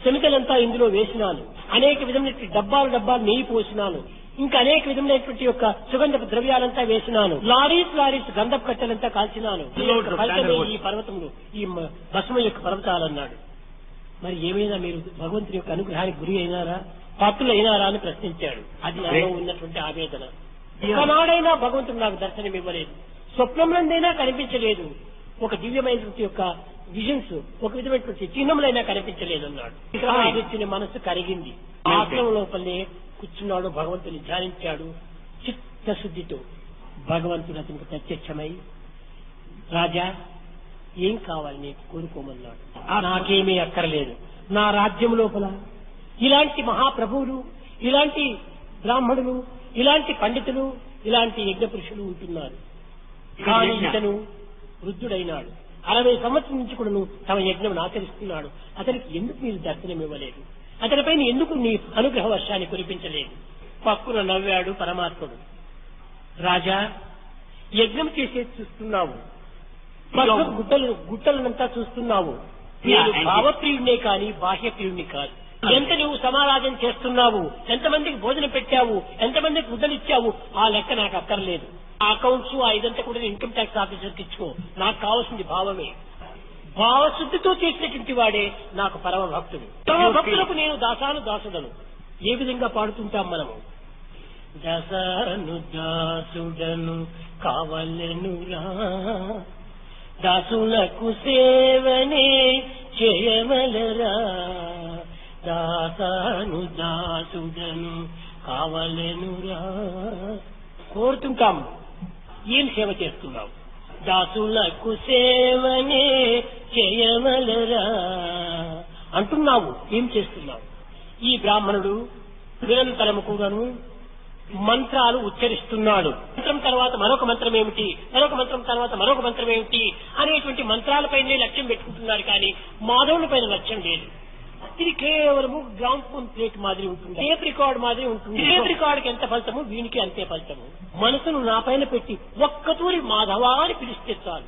శమికలంతా ఇందులో వేసినాను, అనేక విధమైన డబ్బాలు నెయ్యి పోసినాను, ఇంకా అనేక విధమైనటువంటి యొక్క సుగంధపు ద్రవ్యాలంతా వేసినాను, లారీస్ గంధపు కట్టెలంతా కాల్చినాను. ఈ పర్వతములు, ఈ భస్మ యొక్క పర్వతాలన్నాడు. మరి ఏమైనా మీరు భగవంతుని యొక్క అనుగ్రహానికి గురి అయినారా, పాత్రులు అయినారా అని ప్రశ్నించాడు. అది నాలో ఉన్నటువంటి ఆవేదన. ఒకనాడైనా భగవంతుడు నాకు దర్శనం ఇవ్వలేదు, స్వప్నంలోనైనా కనిపించలేదు, ఒక దివ్యమైనటువంటి యొక్క విజన్స్, ఒక విధమైనటువంటి చిహ్నములైనా కనిపించలేదు అన్నాడు. విక్రమాదిత్యుని మనస్సు కరిగింది. ఆశ్రమం లోపలనే కూర్చున్నాడు, భగవంతుని ధ్యానించాడు. చిత్తశుద్ధితో భగవంతుడు అతనికి ప్రత్యక్షమై, రాజా, ఏం కావాలి నీకు కోరుకోమన్నాడు. నాకేమీ అక్కర్లేదు, నా రాజ్యం లోపల ఇలాంటి మహాప్రభువులు, ఇలాంటి బ్రాహ్మణులు, ఇలాంటి పండితులు, ఇలాంటి యజ్ఞ పురుషులు ఉంటున్నారు. కానీ ఇతను వృద్ధుడైనాడు, 60 సంవత్సరం నుంచి కూడా తమ యజ్ఞం ఆచరిస్తున్నాడు. అతనికి ఎందుకు మీరు దర్శనం ఇవ్వలేదు? అతనిపైన ఎందుకు నీ అనుగ్రహ వర్షాన్ని కురిపించలేదు? పక్కున నవ్వాడు పరమాత్ముడు. రాజా, యజ్ఞం చేసేది చూస్తున్నావు, గుట్టలనంతా చూస్తున్నావు. నేను భావప్రియుడినే కాని బాహ్యప్రియుడిని కాదు. ఎంత నువ్వు సమారాధన చేస్తున్నావు, ఎంతమందికి భోజనం పెట్టావు, ఎంతమందికి ముద్దలిచ్చావు, ఆ లెక్క నాకు అక్కర్లేదు. ఆ అకౌంట్స్, ఆ ఇదంతా కూడా ఇన్కమ్ ట్యాక్స్ ఆఫీసర్కి ఇచ్చుకో. నాకు కావాల్సింది భావమే. భావశుద్ధితో చేసినటువంటి వాడే నాకు పరమ భక్తుడు. పరమ భక్తులకు నేను దాసుడను. ఏ విధంగా పాడుతుంటాం మనము? దాసుడను కావలెనురా, దాసులకు సేవనే చేయవలరా, దాసుడను కావలెనురా కోరుతుంటాము. ఏం సేవ చేస్తున్నావు? దాసులకు సేవనే చేయవలరా అంటున్నావు. ఏం చేస్తున్నావు? ఈ బ్రాహ్మణుడు నిరంతరము కూడాను మంత్రాలు ఉచ్చరిస్తున్నాడు. మంత్రం తర్వాత మరొక మంత్రం ఏమిటి, మరొక మంత్రం తర్వాత మరొక మంత్రం ఏమిటి అనేటువంటి మంత్రాలపైనే లక్ష్యం పెట్టుకుంటున్నారు. కానీ మాధవుని పైన లక్ష్యం లేదు. ఇది కేవలము గ్రౌండ్ ఫోన్ ప్లేట్ మాదిరి ఉంటుంది, టేప్ రికార్డ్ మాదిరి ఉంటుంది. టేప్ రికార్డ్కి ఎంత ఫలితము, వీనికి అంతే ఫలితము. మనసును నా పైన పెట్టి ఒక్కతూరి మాధవా అని పిలిస్తే చాలు.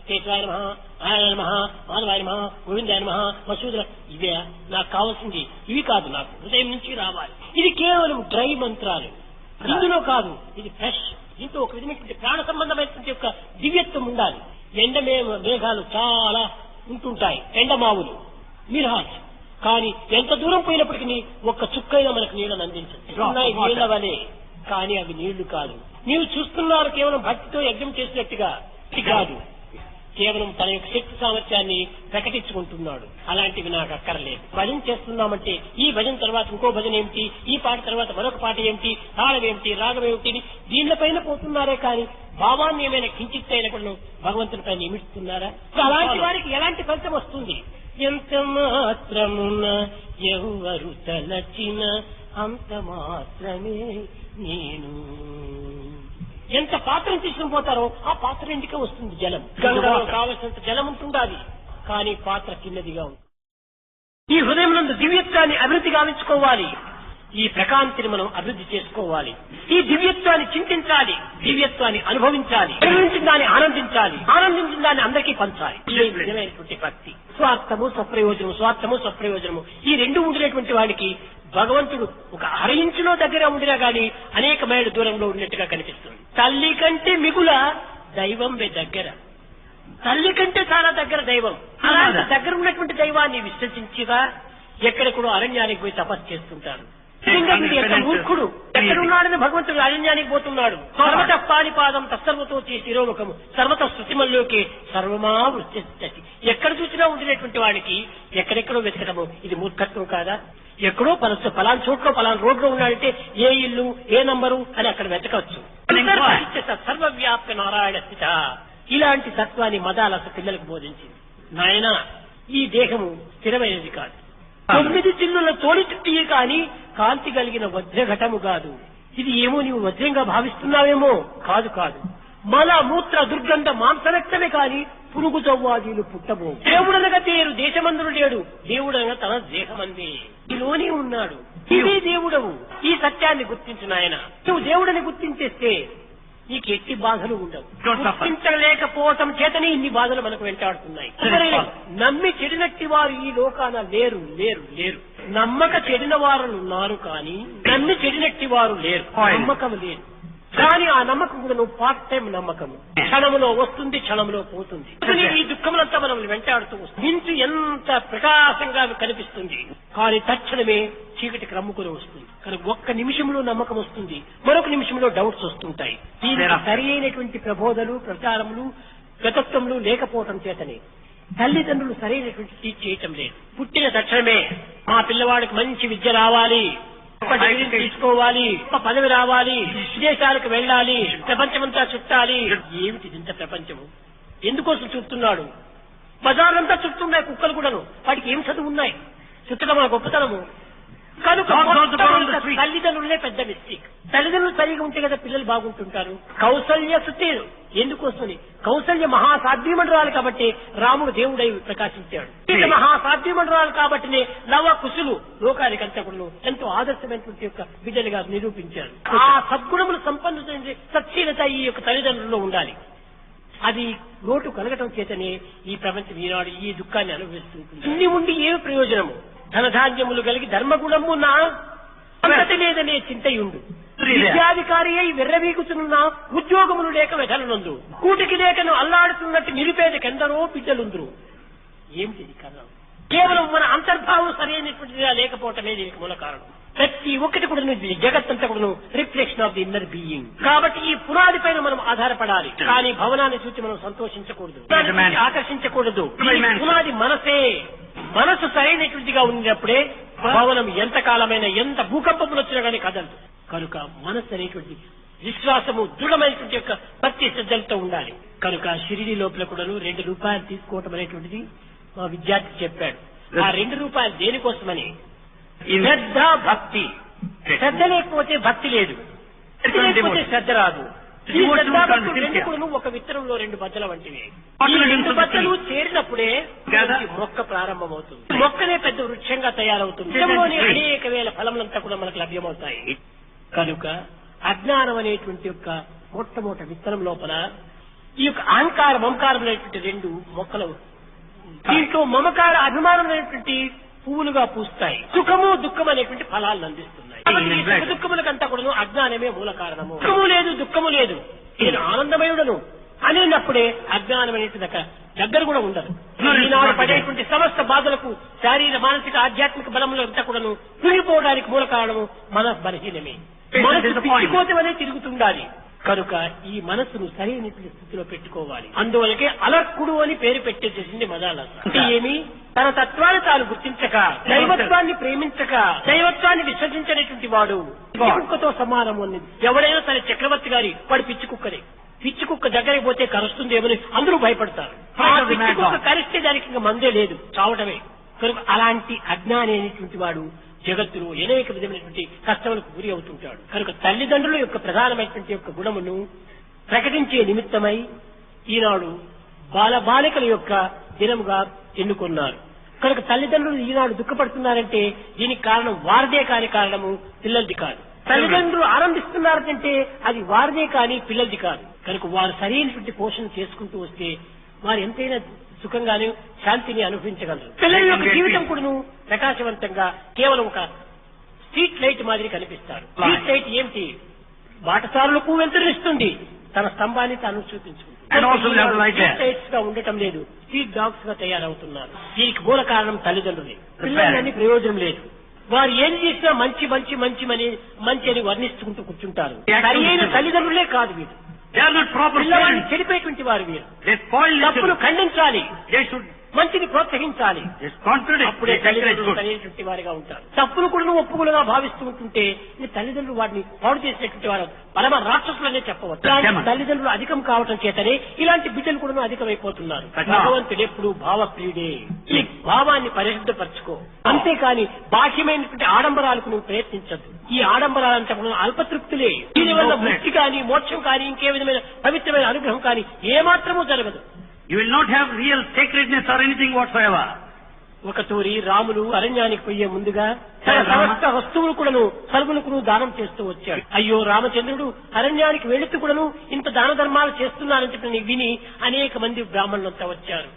కేశవాయ నమః, నారాయణ నమః, మాధవాయ నమః, గోవిందాయ నమః, మసూదర, ఇవే నాకు కావాల్సింది. ఇవి కాదు, నాకు హృదయం నుంచి రావాలి. ఇది కేవలం డ్రై మంత్రాలు, ఇందులో కాదు. ఇది ఫ్రెష్. దీంతో ఒక విధమైనటువంటి ప్రాణ సంబంధమైనటువంటి యొక్క దివ్యత్వం ఉండాలి. ఎండ మేఘాలు చాలా ఉంటుంటాయి, ఎండమావులు, మిర్హాజ్. కానీ ఎంత దూరం పోయినప్పటికీ ఒక్క చుక్కైనా మనకు నీళ్ళని అందించదు. నీళ్ల వలే, కానీ అవి నీళ్లు కాదు. నీవు చూస్తున్నారు కేవలం భక్తితో యజ్ఞం చేసినట్టుగా కాదు, కేవలం తన యొక్క శక్తి సామర్థ్యాన్ని ప్రకటించుకుంటున్నాడు. అలాంటివి నాకు అక్కర్లేదు. భజన చేస్తున్నామంటే ఈ భజన తర్వాత ఇంకో భజన ఏమిటి, ఈ పాట తర్వాత మరొక పాట ఏమిటి, తాళం ఏమిటి, రాగం ఏమిటి, దీనిపైన పోతున్నారే కానీ భావాన్ని ఏమైనా కించిత్ అయినప్పుడు భగవంతునిపై నిమిస్తున్నారా? అలాంటి వారికి ఎలాంటి ఫలితం వస్తుంది? ఎంత మాత్రమున ఎవరు తలచిన అంత మాత్రమే నేను. ఎంత పాత్రను తీసుకుని పోతారో ఆ పాత్ర ఇంటికే వస్తుంది జలం. గంగలో కావలసినంత జలం ఉంటుండాలి, కానీ పాత్ర చిన్నదిగా ఉంటుంది. ఈ హృదయం నందు దివ్యత్వాన్ని అభివృద్ధి గావించుకోవాలి. ఈ ప్రకాంతిని మనం అభివృద్ధి చేసుకోవాలి. ఈ దివ్యత్వాన్ని చింతించాలి, దివ్యత్వాన్ని అనుభవించాలి, అనుభవించిన దాన్ని ఆనందించాలి, ఆనందించిన దాన్ని అందరికీ పంచాలి. నిజమైనటువంటి భక్తి. స్వార్థము స్వప్రయోజనము, స్వార్థము స్వప్రయోజనము, ఈ రెండు ఉండినటువంటి వాడికి భగవంతుడు ఒక అరయించులో దగ్గర ఉండినా గాని అనేక మైళ్ళ దూరంలో ఉన్నట్టుగా కనిపిస్తుంది. తల్లి కంటే మిగుల దైవం దగ్గర, తల్లి కంటే చాలా దగ్గర దైవం. అలాంటి దగ్గర ఉన్నటువంటి దైవాన్ని విశ్వసించిగా ఎక్కడెక్కడో అరణ్యానికి పోయి తపస్సు చేస్తుంటారు. మూర్ఖుడు ఎక్కడున్నాడని భగవంతుడు అరణ్యానికి పోతున్నాడు. సర్వత పానిపాదం తత్సర్వతో శిరోముఖము సర్వత శృతిమల్లోకి సర్వమా వృత్తి. ఎక్కడ చూసినా ఉండినటువంటి వాడికి ఎక్కడెక్కడో వెతకటము ఇది మూర్ఖత్వం కాదా? ఎక్కడో పలానా చోట్లో పలానా రోడ్లో ఉన్నాడంటే ఏ ఇల్లు ఏ నంబరు అని అక్కడ వెతకవచ్చు. సర్వవ్యాప్త నారాయణ స్థిత. ఇలాంటి తత్వాన్ని మదాలస పిల్లలకు బోధించింది. నాయన, ఈ దేహము స్థిరమైనది కాదు. 9 చిల్లుల తోలి చుట్టియే కాని కాంతి కలిగిన వజ్రఘటము కాదు. ఇది ఏమో నీవు వజ్రంగా భావిస్తున్నావేమో. కాదు కాదు, మల మూత్ర దుర్గంధ మాంసరక్తమే కాని పురుగు జవ్వాదీలు పుట్టబో. దేవుడనగా తేరు దేశమందుడు లేడు, దేవుడనగా తన దేహమంది ఈలోనే ఉన్నాడు. ఇదే దేవుడవు. ఈ సత్యాన్ని గుర్తించిన ఆయన. నువ్వు దేవుడని గుర్తించేస్తే నీకు ఎట్టి బాధలు ఉండవు. గుర్తించలేకపోవటం చేతనే ఇన్ని బాధలు మనకు వెంటాడుతున్నాయి. నమ్మి చెడినట్టి వారు ఈ లోకాన లేరు లేరు లేరు. నమ్మక చెడిన వారు ఉన్నారు కానీ నమ్మి చెడినట్టి వారు లేరు. నమ్మకం లేదు కానీ ఆ నమ్మకం కూడా నువ్వు పార్ట్ టైం నమ్మకము. క్షణంలో వస్తుంది, క్షణంలో పోతుంది. ఈ దుఃఖములంతా మనం వెంటాడుతూ వస్తుంది. ఇంచు ఎంత ప్రకాశంగా కనిపిస్తుంది కానీ తక్షణమే చీకటికి రమ్ముకుని వస్తుంది. కానీ ఒక్క నిమిషంలో నమ్మకం వస్తుంది, మరొక నిమిషంలో డౌట్స్ వస్తుంటాయి. దీనికి సరి అయినటువంటి ప్రబోధలు, ప్రచారములు, గతత్వములు లేకపోవటం చేతనే తల్లిదండ్రులు సరైనటువంటి టీచ్ చేయటం లేదు. పుట్టిన తక్షణమే మా పిల్లవాడికి మంచి విద్య రావాలి, తీసుకోవాలి, పదవి రావాలి, విదేశాలకు వెళ్ళాలి, ప్రపంచమంతా చుట్టాలి. ఏమిటి ఇంత ప్రపంచము? ఎందుకోసం చుడుతున్నాడు? బజార్లంతా చుట్టున్నాయి కుక్కలు కూడాను. వాటికి ఏం చదువు ఉన్నాయి? చుట్టడం మన గొప్పతనము. కనుక తల్లిదండ్రులే పెద్ద మిస్టేక్. తల్లిదండ్రులు సరిగా ఉంటే కదా పిల్లలు బాగుంటుంటారు. కౌసల్య సుతేరు ఎందుకోసమని? కౌసల్య మహాసాధ్యమండరాలు కాబట్టి రాముడు దేవుడై ప్రకాశించాడు. మహాసాధ్యమండరాలు కాబట్టినే లవ కుశులు లోకానికంతా కూడా ఎంతో ఆదర్శమైనటువంటి యొక్క బిడ్డలుగా నిరూపించారు. ఆ సద్గుణములు సంపన్నులైన సత్శీలత ఈ యొక్క తల్లిదండ్రుల్లో ఉండాలి. అది లోటు కలగటం చేతనే ఈ ప్రపంచం ఈనాడు ఈ దుఃఖాన్ని అనుభవిస్తుంది. ఇన్ని ఉండి ఏమి ప్రయోజనము? ధనధాన్యములు కలిగి ధర్మగుణము నా అంతటి లేదనే చింతయుండు. విద్యాధికారి అయి వెర్రవీగుతున్న ఉద్యోగములు లేక వెధలనందు కూటికి లేకను అల్లాడుతున్నట్టు నిరుపేదకెందరో బిడ్డలుందరు. ఏమిటి కారణం? కేవలం మన అంతర్భావం సరైనటువంటిదిగా లేకపోవటమే దీనికి మూల కారణం. ప్రతి ఒక్కటి కూడా జగత్తంతా కూడా reflection of the inner being. కాబట్టి ఈ పునాది పైన మనం ఆధారపడాలి. కానీ భవనాన్ని చూసి మనం సంతోషించకూడదు, ఆకర్షించకూడదు. పునాది మనసే. మనసు సరైనటువంటిగా ఉన్నప్పుడే భవనం ఎంత కాలమైన ఎంత భూకంపములు వచ్చినా కానీ కదలదు. కనుక మనస్సు అనేటువంటి విశ్వాసము దృఢమైనటువంటి యొక్క భక్తి శ్రద్ధలతో ఉండాలి. కనుక షిరిడి లోపల కూడాను 2 రూపాయలు తీసుకోవటం అనేటువంటిది మా విద్యార్థి చెప్పాడు. ఆ 2 రూపాయలు దేనికోసమని? శ్రద్ధ, భక్తి. శ్రద్ధ లేకపోతే భక్తి లేదు, లేకపోతే శ్రద్ధ రాదు. ఒక విత్తనంలో 2 బద్దల వంటివి. ఈ 2 బద్దలు చేరినప్పుడే మొక్క ప్రారంభమవుతుంది. మొక్కనే పెద్ద వృక్షంగా తయారవుతుంది. అనేక వేల ఫలములంతా కూడా మనకు లభ్యమవుతాయి. కనుక అజ్ఞానం అనేటువంటి యొక్క మొట్టమొదటి విత్తనం లోపల ఈ యొక్క అహంకార మమకారం అనేటువంటి 2 మొక్కలు, దీంట్లో మమకార అభిమానం అనేటువంటి పువ్వులుగా పూస్తాయి. సుఖము దుఃఖం అనేటువంటి ఫలాలను అందిస్తున్నాయి. దుఃఖములకంతా కూడా అజ్ఞానమే మూల కారణము. సుఖము లేదు, దుఃఖము లేదు, నేను ఆనందమయుడను అనేటప్పుడే అజ్ఞానం అనేటువంటి దగ్గర కూడా ఉండదు. ఈనాడు పడేటువంటి సమస్త బాధలకు శారీర మానసిక ఆధ్యాత్మిక బలములంతా కూడాను తిరిగిపోవడానికి మూల కారణము మన బలహీనమే. మనసు పిచ్చిపోతేనే తిరుగుతుండాలి. కనుక ఈ మనస్సును సరైన స్థితిలో పెట్టుకోవాలి. అందువల్లకే అలర్కుడు అని పేరు పెట్టేసేసింది మదాలస. అంటే ఏమి? తన తత్వాన్ని తాను గుర్తించక, దైవత్వాన్ని ప్రేమించక, దైవత్వాన్ని విసర్జించినటువంటి వాడు కుక్కతో సమానము అన్నది. ఎవరైనా సరే చక్రవర్తి గారి వాడు పిచ్చి కుక్కనే. పిచ్చి కుక్క దగ్గరికి పోతే కరుస్తుందేమని అందరూ భయపడతారు. పిచ్చి కుక్క కరిస్తే దానికి ఇంకా మందే లేదు, చావటమే. కనుక అలాంటి అజ్ఞాని అనేటువంటి వాడు జగత్తులో అనేక విధమైనటువంటి కష్టములకు గురి అవుతుంటాడు. కనుక తల్లిదండ్రుల యొక్క ప్రధానమైనటువంటి యొక్క గుణమును ప్రకటించే నిమిత్తమై ఈనాడు బాలబాలికల యొక్క దినముగా ఎన్నుకున్నారు. కనుక తల్లిదండ్రులు ఈనాడు దుఃఖపడుతున్నారంటే దీనికి కారణం వారిదే కాని కారణము పిల్లలది కాదు. తల్లిదండ్రులు ఆనందిస్తున్నారంటే అది వారిదే కాని పిల్లలది కాదు. కనుక వారు సరైనటువంటి పోషణ చేసుకుంటూ వస్తే వారు ఎంతైనా సుఖంగానే శాంతిని అనుభవించగలరు. పిల్లల యొక్క జీవితం కూడా ప్రకాశవంతంగా కేవలం ఒక స్ట్రీట్ లైట్ మాదిరి కనిపిస్తారు. స్ట్రీట్ లైట్ ఏమిటి? బాటసారులకు వెలుతురునిస్తుంది, తన స్తంభాన్ని తాను చూపించుకుంటుంది. ఉండటం లేదు, స్ట్రీట్ డాగ్స్ గా తయారవుతున్నారు. దీనికి మూల కారణం తల్లిదండ్రులే. పిల్లలని ప్రయోజనం లేదు. వారు ఏం చేసినా మంచి మంచి మంచి మంచి అని వర్ణిస్తుంటూ కూర్చుంటారు. సరైన తల్లిదండ్రులే కాదు వీరు. పిల్లవాడిని చెడిపోయేటువంటి వారు వీరు. తప్పును ఖండించాలి, మంచిని ప్రోత్సహించాలి. It's contradict. అప్పుడే It's తల్లిదండ్రులు good. సరైనటువంటి వారిగా ఉంటారు. తప్పులు కూడా ఒప్పులుగా భావిస్తూ ఉంటుంటే ఈ తల్లిదండ్రులు వాటిని పాడు చేసినటువంటి వారు పరమ రాక్షసులనే చెప్పవచ్చు. ఇలాంటి తల్లిదండ్రులు అధికం కావటం చేతనే ఇలాంటి బిడ్డలు కూడా అధికమైపోతున్నారు. భగవంతుడు ఎప్పుడు భావప్రియుడే. ఈ భావాన్ని పరిశుద్ధపరచుకో. అంతేకాని బాహ్యమైనటువంటి ఆడంబరాలకు నువ్వు ప్రయత్నించద్దు. ఈ ఆడంబరాలంటే అల్పతృప్తులే. దీనివల్ల ముక్తి కానీ మోక్షం కానీ ఇంకే విధమైన పవిత్రమైన అనుగ్రహం కానీ ఏమాత్రమూ జరగదు. You will not have real sacredness or anything whatsoever. ఒక తూరి రాములు అరణ్యానికి పోయే ముందుగా తన సమస్త వస్తువులు కూడాను సర్వులకు దానం చేస్తూ వచ్చాడు. అయ్యో రామచంద్రుడు అరణ్యానికి వెళుతూ కూడాను ఇంత దాన ధర్మాలు చేస్తున్నారని చెప్పి విని అనేక మంది బ్రాహ్మణులంతా వచ్చారు.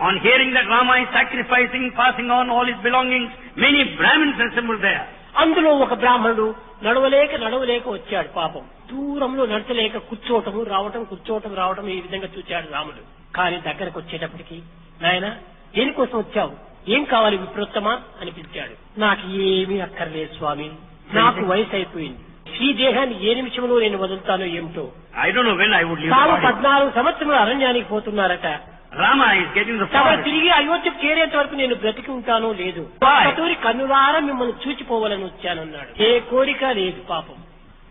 On hearing that Rama is sacrificing, passing on all his belongings, many Brahmins assembled there. అందులో ఒక బ్రాహ్మణుడు నడవలేక వచ్చాడు. పాపం దూరంలో నడచలేక కూర్చోవటము రావటం ఈ విధంగా చూచాడు రాముడు. కానీ దగ్గరకు వచ్చేటప్పటికి నాయన దేనికోసం వచ్చావు, ఏం కావాలి విప్రోత్తమా అని పిలిచాడు. నాకు ఏమీ అక్కర్లేదు స్వామి, నాకు వయసు అయిపోయింది. ఈ దేహాన్ని ఏ నిమిషంలో నేను వదులుతానో ఏమిటో. I don't know when I would leave. 14 సంవత్సరాలు అరణ్యానికి పోతున్నారట. Rama is getting the forest. తిరిగి అయోధ్యకు చేరేంత వరకు నేను బ్రతికి ఉంటానో లేదు. కన్నులారా మిమ్మల్ని చూచిపోవాలని వచ్చానన్నాడు. ఏ కోరిక లేదు పాపం.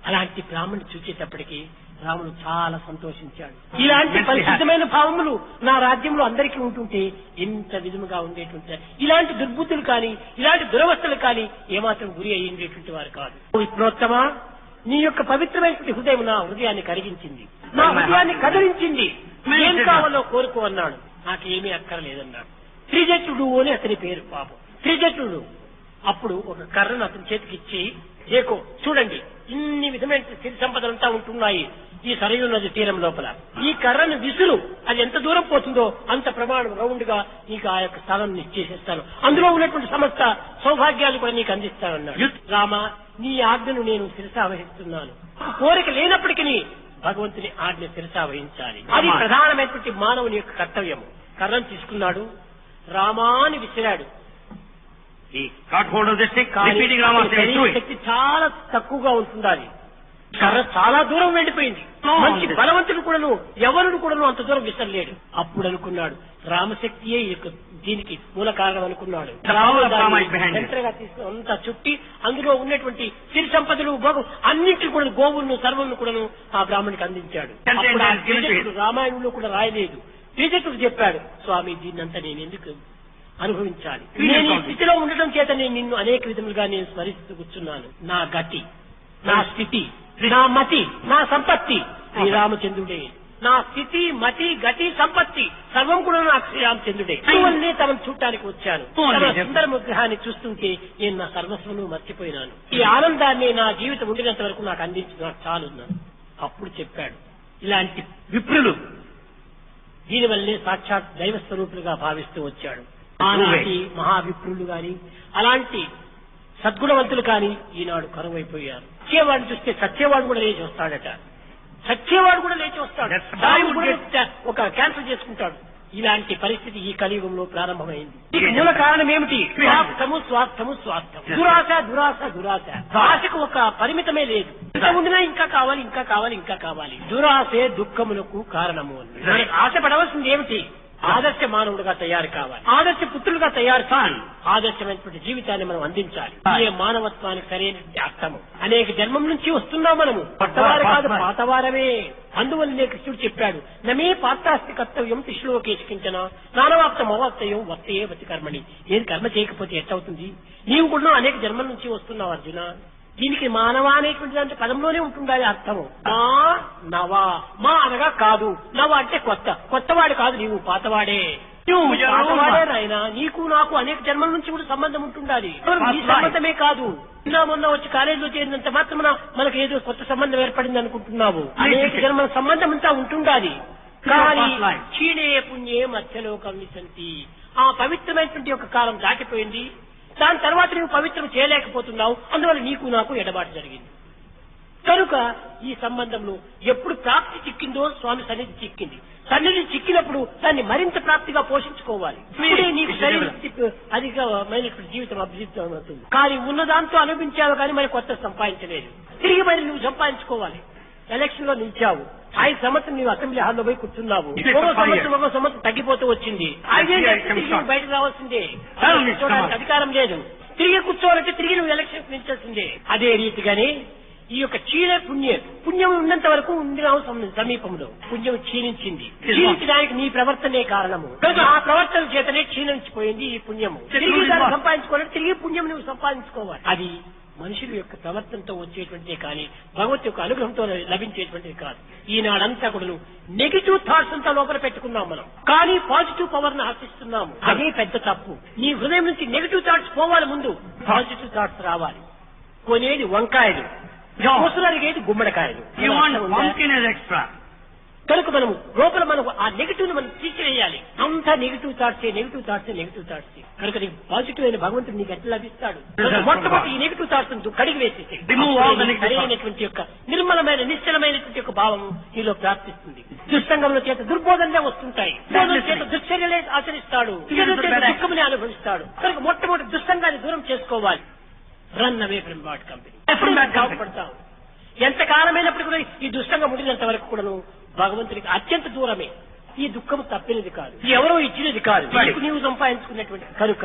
అలాంటి బ్రాహ్మణుని చూచేటప్పటికి రాముడు చాలా సంతోషించాడు. ఇలాంటి పరిశుద్ధమైన భావములు నా రాజ్యంలో అందరికీ ఉంటుంటే ఎంత విధముగా ఉండేటువంటి ఇలాంటి దుర్బుద్ధులు కానీ ఇలాంటి దురవస్థలు కానీ ఏమాత్రం గురి అయ్యేటువంటి వారు కాదు. విప్రోత్తమా, నీ యొక్క పవిత్రమైనటువంటి హృదయం నా హృదయాన్ని కరిగించింది, నా హృదయాన్ని కదిలించింది. ఏం కావాలో కోరుకో అన్నాడు. నాకేమీ అక్కర్లేదన్నాడు. త్రిజటుడు అని అతని పేరు. పాపం త్రిజటుడు. అప్పుడు ఒక కర్రను అతని చేతికి ఇచ్చి, ఏకో చూడండి ఇన్ని విధమైన సిరి సంపదలంతా ఉంటున్నాయి ఈ సరయూ నది తీరం లోపల. ఈ కర్రను విసురు, అది ఎంత దూరం పోతుందో అంత ప్రమాణం రౌండ్ గా నీకు ఆ యొక్క స్థలం చేసేస్తాను. అందులో ఉన్నటువంటి సమస్త సౌభాగ్యాలు కూడా నీకు అందిస్తానన్నాడు. రామ, నీ ఆజ్ఞను నేను శిరసావహిస్తున్నాను. కోరిక లేనప్పటికీ భగవంతుని ఆజ్ఞ శిరసావహించాలి. అది ప్రధానమైనటువంటి మానవుని యొక్క కర్తవ్యము. కర్రను తీసుకున్నాడు, రామాని విసిరాడు. He caught hold of the stick, repeating Rama's name. శక్తి చాలా తక్కువగా ఉంటుండాలి. కర్ర చాలా దూరం వెళ్ళిపోయింది. మంచి బలవంతుడు కూడాను ఎవరుడు కూడాను అంత దూరం విసరలేడు. అప్పుడు అనుకున్నాడు రామశక్తియే దీనికి మూల కారణం అనుకున్నాడు. సెంటర్గా తీసుకుని అంతా చుట్టి అందులో ఉన్నటువంటి సిరి సంపదలు అన్నింటి కూడా గోవులను సర్వలను కూడాను ఆ బ్రాహ్మణికి అందించాడు. రామాయణంలో కూడా రాయలేదు. త్రిజటుడు చెప్పాడు, స్వామి దీన్నంతా నేను ఎందుకు అనుభవించాలి? నేను ఈ స్థితిలో ఉండటం చేత నేను నిన్ను అనేక విధములుగా నేను స్మరిస్తూ కూర్చున్నాను. నా గతి, నా స్థితి, నా మతి, నా సంపత్తి శ్రీరామచంద్రుడే. నా స్థితి, మతి, గతి, సంపత్తి సర్వం కూడా నాకు శ్రీరామచంద్రుడే. అందువల్లనే తమను చూడటానికి వచ్చాను. తమ సుందర విగ్రహాన్ని చూస్తుంటే నేను నా సర్వస్వను మర్చిపోయినాను. ఈ ఆనందాన్ని నా జీవితం ఉండినంత వరకు నాకు అందించి నాకు చాలున్నాను. అప్పుడు చెప్పాడు, ఇలాంటి విప్రులు దీనివల్లనే సాక్షాత్ దైవ స్వరూపులుగా భావిస్తూ వచ్చాడు. ఆనాటి మహావిప్రులు గాని అలాంటి సద్గుణవంతులు కాని ఈనాడు కరువైపోయారు. సత్యవాడు చూస్తే సత్యవాడు కూడా లేచి వస్తాడట. సత్యవాడు కూడా లేచి వస్తాడు. ఒక క్యాన్సర్ చేసుకుంటాడు. ఇలాంటి పరిస్థితి ఈ కలియుగంలో ప్రారంభమైంది. మూల కారణం ఏమిటి? స్వార్థము స్వార్థము స్వార్థం, దురాశ దురాశ దురాశ. ఆశకు ఒక పరిమితమే లేదు. ఇంకా ఉండినా ఇంకా కావాలి, ఇంకా కావాలి, ఇంకా కావాలి. దురాశే దుఃఖములకు కారణము. మనకు ఆశపడవలసింది ఏమిటి? ఆదర్శ మానవుడుగా తయారు కావాలి, ఆదర్శ పుత్రులుగా తయారు కావాలి, ఆదర్శమైనటువంటి జీవితాన్ని మనం అందించాలి. ఏ మానవత్వానికి సరైనటువంటి అర్థము. అనేక జన్మం నుంచి వస్తున్నాం మనము, కొత్తవారు కాదు పాతవారమే. అందువల్లనే కృష్ణుడు చెప్పాడు, నమే పాత్రాస్తి కర్తవ్యం త్రిశ్లోకేశించిన నానవాప్తం అవాప్తయం వర్తయే వతి కర్మని. ఏది కర్మ చేయకపోతే ఎట్టవుతుంది? నీవు కూడా అనేక జన్మల నుంచి వస్తున్నావు అర్జున. దీనికి మానవ అనేటువంటి దాంట్లో పదంలోనే ఉంటుండాలి అర్థము. మా నవా, మా అనగా కాదు, నవ అంటే కొత్త, కొత్తవాడు కాదు, నీవు పాతవాడే. నువ్వు పాతవాడే నాయన. నీకు నాకు అనేక జన్మల నుంచి కూడా సంబంధం ఉంటుండాలి. ఈ సంబంధమే కాదు, నిన్న మొన్న వచ్చి కాలేజీలో చేరినంత మాత్రం మనకు ఏదో కొత్త సంబంధం ఏర్పడింది అనుకుంటున్నావు. అనేక జన్మల సంబంధం అంతా ఉంటుండాలి. కానీ క్షీణే పుణ్యే మధ్యలోకం విసంతి. ఆ పవిత్రమైనటువంటి ఒక కాలం దాటిపోయింది. దాని తర్వాత నువ్వు పవిత్రం చేయలేకపోతున్నావు. అందువల్ల నీకు నాకు ఎడబాటు జరిగింది. కనుక ఈ సంబంధంలో ఎప్పుడు ప్రాప్తి చిక్కిందో స్వామి సన్నిధి చిక్కింది. సన్నిధి చిక్కినప్పుడు దాన్ని మరింత ప్రాప్తిగా పోషించుకోవాలి. నీకు అధికమైనటువంటి జీవితం అభివృద్ధి అవుతుంది. కానీ ఉన్నదాంతో అనుభవించావు కానీ మరి కొత్త సంపాదించలేదు. తిరిగి మరి నువ్వు సంపాదించుకోవాలి. ఎలక్షన్ లో నిలిచావు, 5 సంవత్సరం నీవు అసెంబ్లీ హాల్లో పోయి కూర్చున్నావు, ఒక సంవత్సరం తగ్గిపోతూ వచ్చింది, బయటకు రావాల్సిందే, చూడడానికి అధికారం లేదు, తిరిగి కూర్చోవాలంటే తిరిగి నువ్వు ఎలక్షన్ నిలిచాల్సిందే. అదే రీతిగానే ఈ యొక్క పుణ్యం ఉన్నంత వరకు ఉండినావు సమీపంలో, పుణ్యం క్షీణించింది, క్షీణించడానికి నీ ప్రవర్తనే కారణము, ఆ ప్రవర్తన చేతనే క్షీణించిపోయింది ఈ పుణ్యము. తిరిగి దాన్ని సంపాదించుకోవాలంటే తిరిగి పుణ్యం నువ్వు సంపాదించుకోవాలి. అది మనుషుల యొక్క ప్రవర్తనతో వచ్చేటువంటిదే కానీ భగవంతు యొక్క అనుగ్రహంతో లభించేటువంటిది కాదు. ఈనాడంతా కూడా నెగిటివ్ థాట్స్ అంతా లోపల పెట్టుకున్నాం మనం, కానీ పాజిటివ్ పవర్ ను ఆశిస్తున్నాము. అదే పెద్ద తప్పు. నీ హృదయం నుంచి నెగిటివ్ థాట్స్ పోవాలి, ముందు పాజిటివ్ థాట్స్ రావాలి. కొనేది వంకాయలు, ముసలరిగేది గుమ్మడికాయలు. కనుక మనం లోపల మనం ఆ నెగిటివ్ ను మనం తీసివేయాలి. అంతా నెగిటివ్ థాట్సే. కనుక నీకు పాజిటివ్ అయిన భగవంతుడు నీకు ఎట్లా లభిస్తాడు? మొట్టమొదటి ఈ నెగిటివ్ థాట్స్ కడిగి వేసేసి సరైనటువంటి యొక్క నిర్మలమైన నిశ్చలమైనటువంటి యొక్క భావం నీలో ప్రాప్తిస్తుంది. దుస్సంగముల చేత దుర్బోధనలే వస్తుంటాయి, చేత దుశ్చర్యలే ఆచరిస్తాడు, దుఃఖముని అనుభవిస్తాడు. కనుక మొట్టమొదటి దుస్సంగాన్ని దూరం చేసుకోవాలి. Run away from bad company. బాగుపడతావు. ఎంతకాలమైనప్పుడు కూడా ఈ దుస్సంగం ఉండినంత వరకు కూడాను భగవంతుడికి అత్యంత దూరమే. ఈ దుఃఖము తప్పినది కాదు, ఎవరో ఇచ్చినది కాదు, నీవు సంపాదించుకున్నటువంటి. కనుక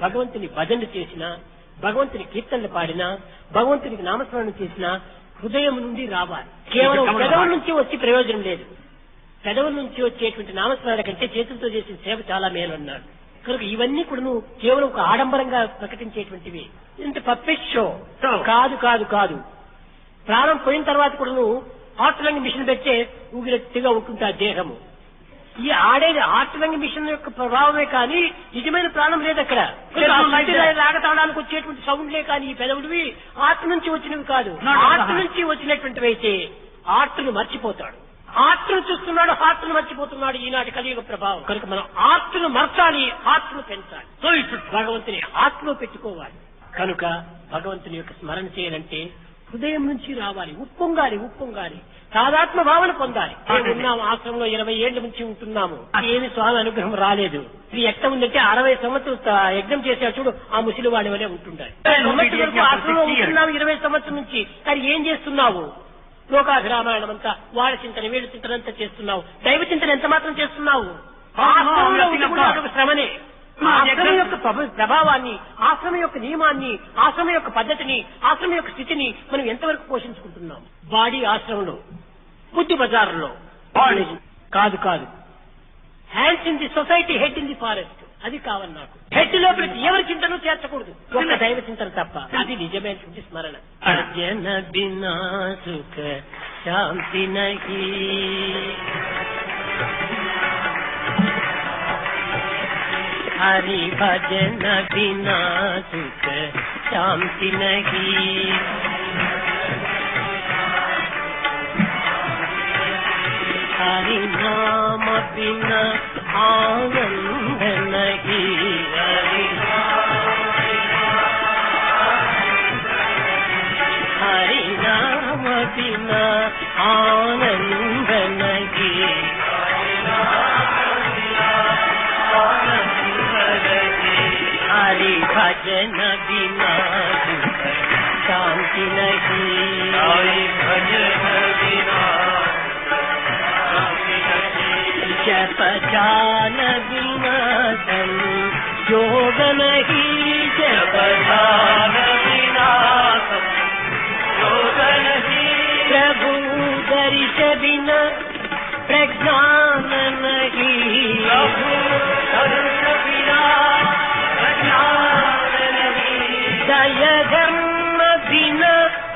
భగవంతుని భజన చేసినా, భగవంతుని కీర్తనలు పాడినా, భగవంతునికి నామస్మరణ చేసినా హృదయం నుండి రావాలి. కేవలం పెదవుల నుంచి వచ్చి ప్రయోజనం లేదు. పెదవుల నుంచి వచ్చేటువంటి నామస్మరణ కంటే చేతులతో చేసిన సేవ చాలా మేలు అన్నాడు. కనుక ఇవన్నీ కూడా కేవలం ఒక ఆడంబరంగా ప్రకటించేటువంటివి. ఇంత పర్ఫెక్ట్ షో కాదు. ప్రాణం పోయిన తర్వాత కూడా హార్ట్ లంగ్ మిషన్ పెట్టే ఊగిరెట్టిగా ఉంటుంది ఆ దేహము. ఈ ఆడేది హార్ట్ లంగ్ మిషన్ యొక్క ప్రభావమే కానీ నిజమైన ప్రాణం లేదు అక్కడ. లాగతాడానికి వచ్చేటువంటి సౌండ్లే కానీ ఈ పెదవుడివి హార్ట్ నుంచి వచ్చినవి కాదు. హార్ట్ నుంచి వచ్చినటువంటివి అయితే హార్ట్ను మర్చిపోతాడు, హార్ట్ను చూస్తున్నాడు, హార్ట్ను మర్చిపోతున్నాడు. ఈనాటి కలియుగ ప్రభావం. కనుక మనం హార్ట్ను మర్చాలి, హార్ట్ను పెంచాలి. సో ఇప్పుడు భగవంతుని హార్ట్లో పెట్టుకోవాలి. కనుక భగవంతుని యొక్క స్మరణ చేయాలంటే హృదయం నుంచి రావాలి, ఉప్పొంగాలి, సాధాత్మ భావన పొందాలి. ఉన్నాము ఆశ్రమంలో 20 ఏళ్ల నుంచి ఉంటున్నాము, ఏమి స్వామి అనుగ్రహం రాలేదు. ఇది ఎట్లా ఉందంటే 60 సంవత్సరం యజ్ఞం చేశాడు చూడు, ఆ ముసలి వాడి వల్లే ఉంటుండాలి. ఆశ్రమంలో ఉంటున్నావు 20 సంవత్సరం నుంచి, కానీ ఏం చేస్తున్నావు? లోకాభిరామాయణం అంతా వాడి చింతన వీడి చింతన అంతా చేస్తున్నావు, దైవ చింతన ఎంత మాత్రం చేస్తున్నావు? శ్రమనే. ఆశ్రమం యొక్క ప్రభావాన్ని, ఆశ్రమం యొక్క నియమాన్ని, ఆశ్రమం యొక్క పద్ధతిని, ఆశ్రమం యొక్క స్థితిని మనం ఎంతవరకు పోషించుకుంటున్నాం? బాడీ ఆశ్రమంలో, బుద్ధి బజార్లో కాదు. Hands in the society, head in the forest. అది కావాలి నాకు. హెడ్ లో ప్రతి ఎవరి చింతను చేర్చకూడదు, ఒక దైవ చింతన తప్ప. అది నిజమైనటువంటి స్మరణ. జన బినా సుఖ శాంతి నహీ, हरि भजन बिना सुख शांति नहीं, हरि नाम बिना आनंद नहीं, हरि नाम बिना आनंद नहीं, हरि भजन बिना शांति नहीं, हरि भजन बिना जप जान बिना धन योग नहीं, जप जान बिना योग नहीं, प्रभु दर्श बिना प्रज्ञान नहीं, प्रभु दर्श बिना दय धर्म बिना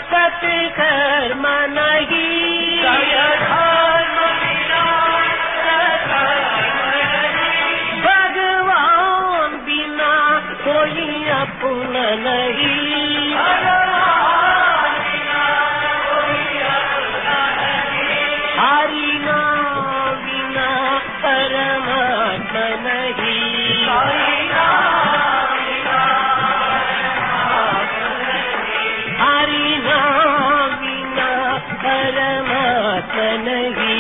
सत्कर्म नहीं, दय धर्म बिना सत्कर्म नहीं, भगवान बिना कोई अपना नहीं, भगवान बिना कोई अपना नहीं, हरि नाम बिना परमात्मा नहीं, हरि नाम बिना परमात्मा नहीं,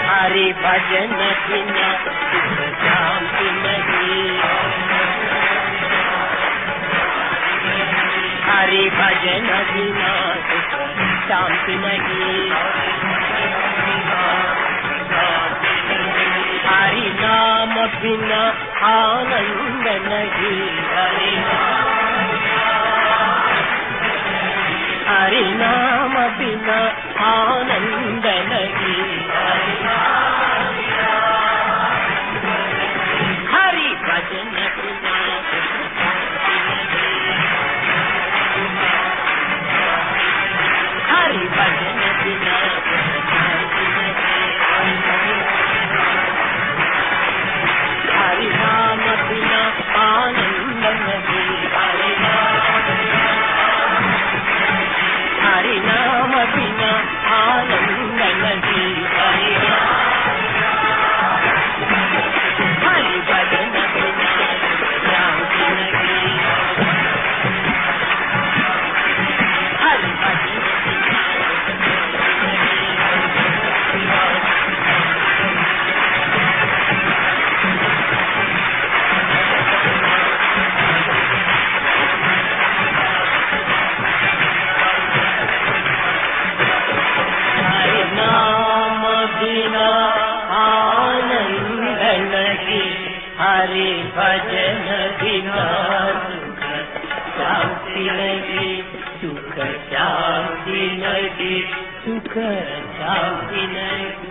हरि भजन बिना सुख शांति नहीं, हरि भजन बिना सुख शांति नहीं, हरि नाम बिना आनंद नहीं, हरि नाम बिना आनंद नहीं, हरि भजन बिना हरि भजन बिना हरि नाम बिना आनंद नहीं, हरि नाम बिना आनंद नहीं, हरि भजन बिना शांति नहीं, हरि भजन हरि नाम बिना आनंद नहीं, हरि भजन बिना सुख शांति नहीं, सुख शांति नहीं, सुख शांति नहीं।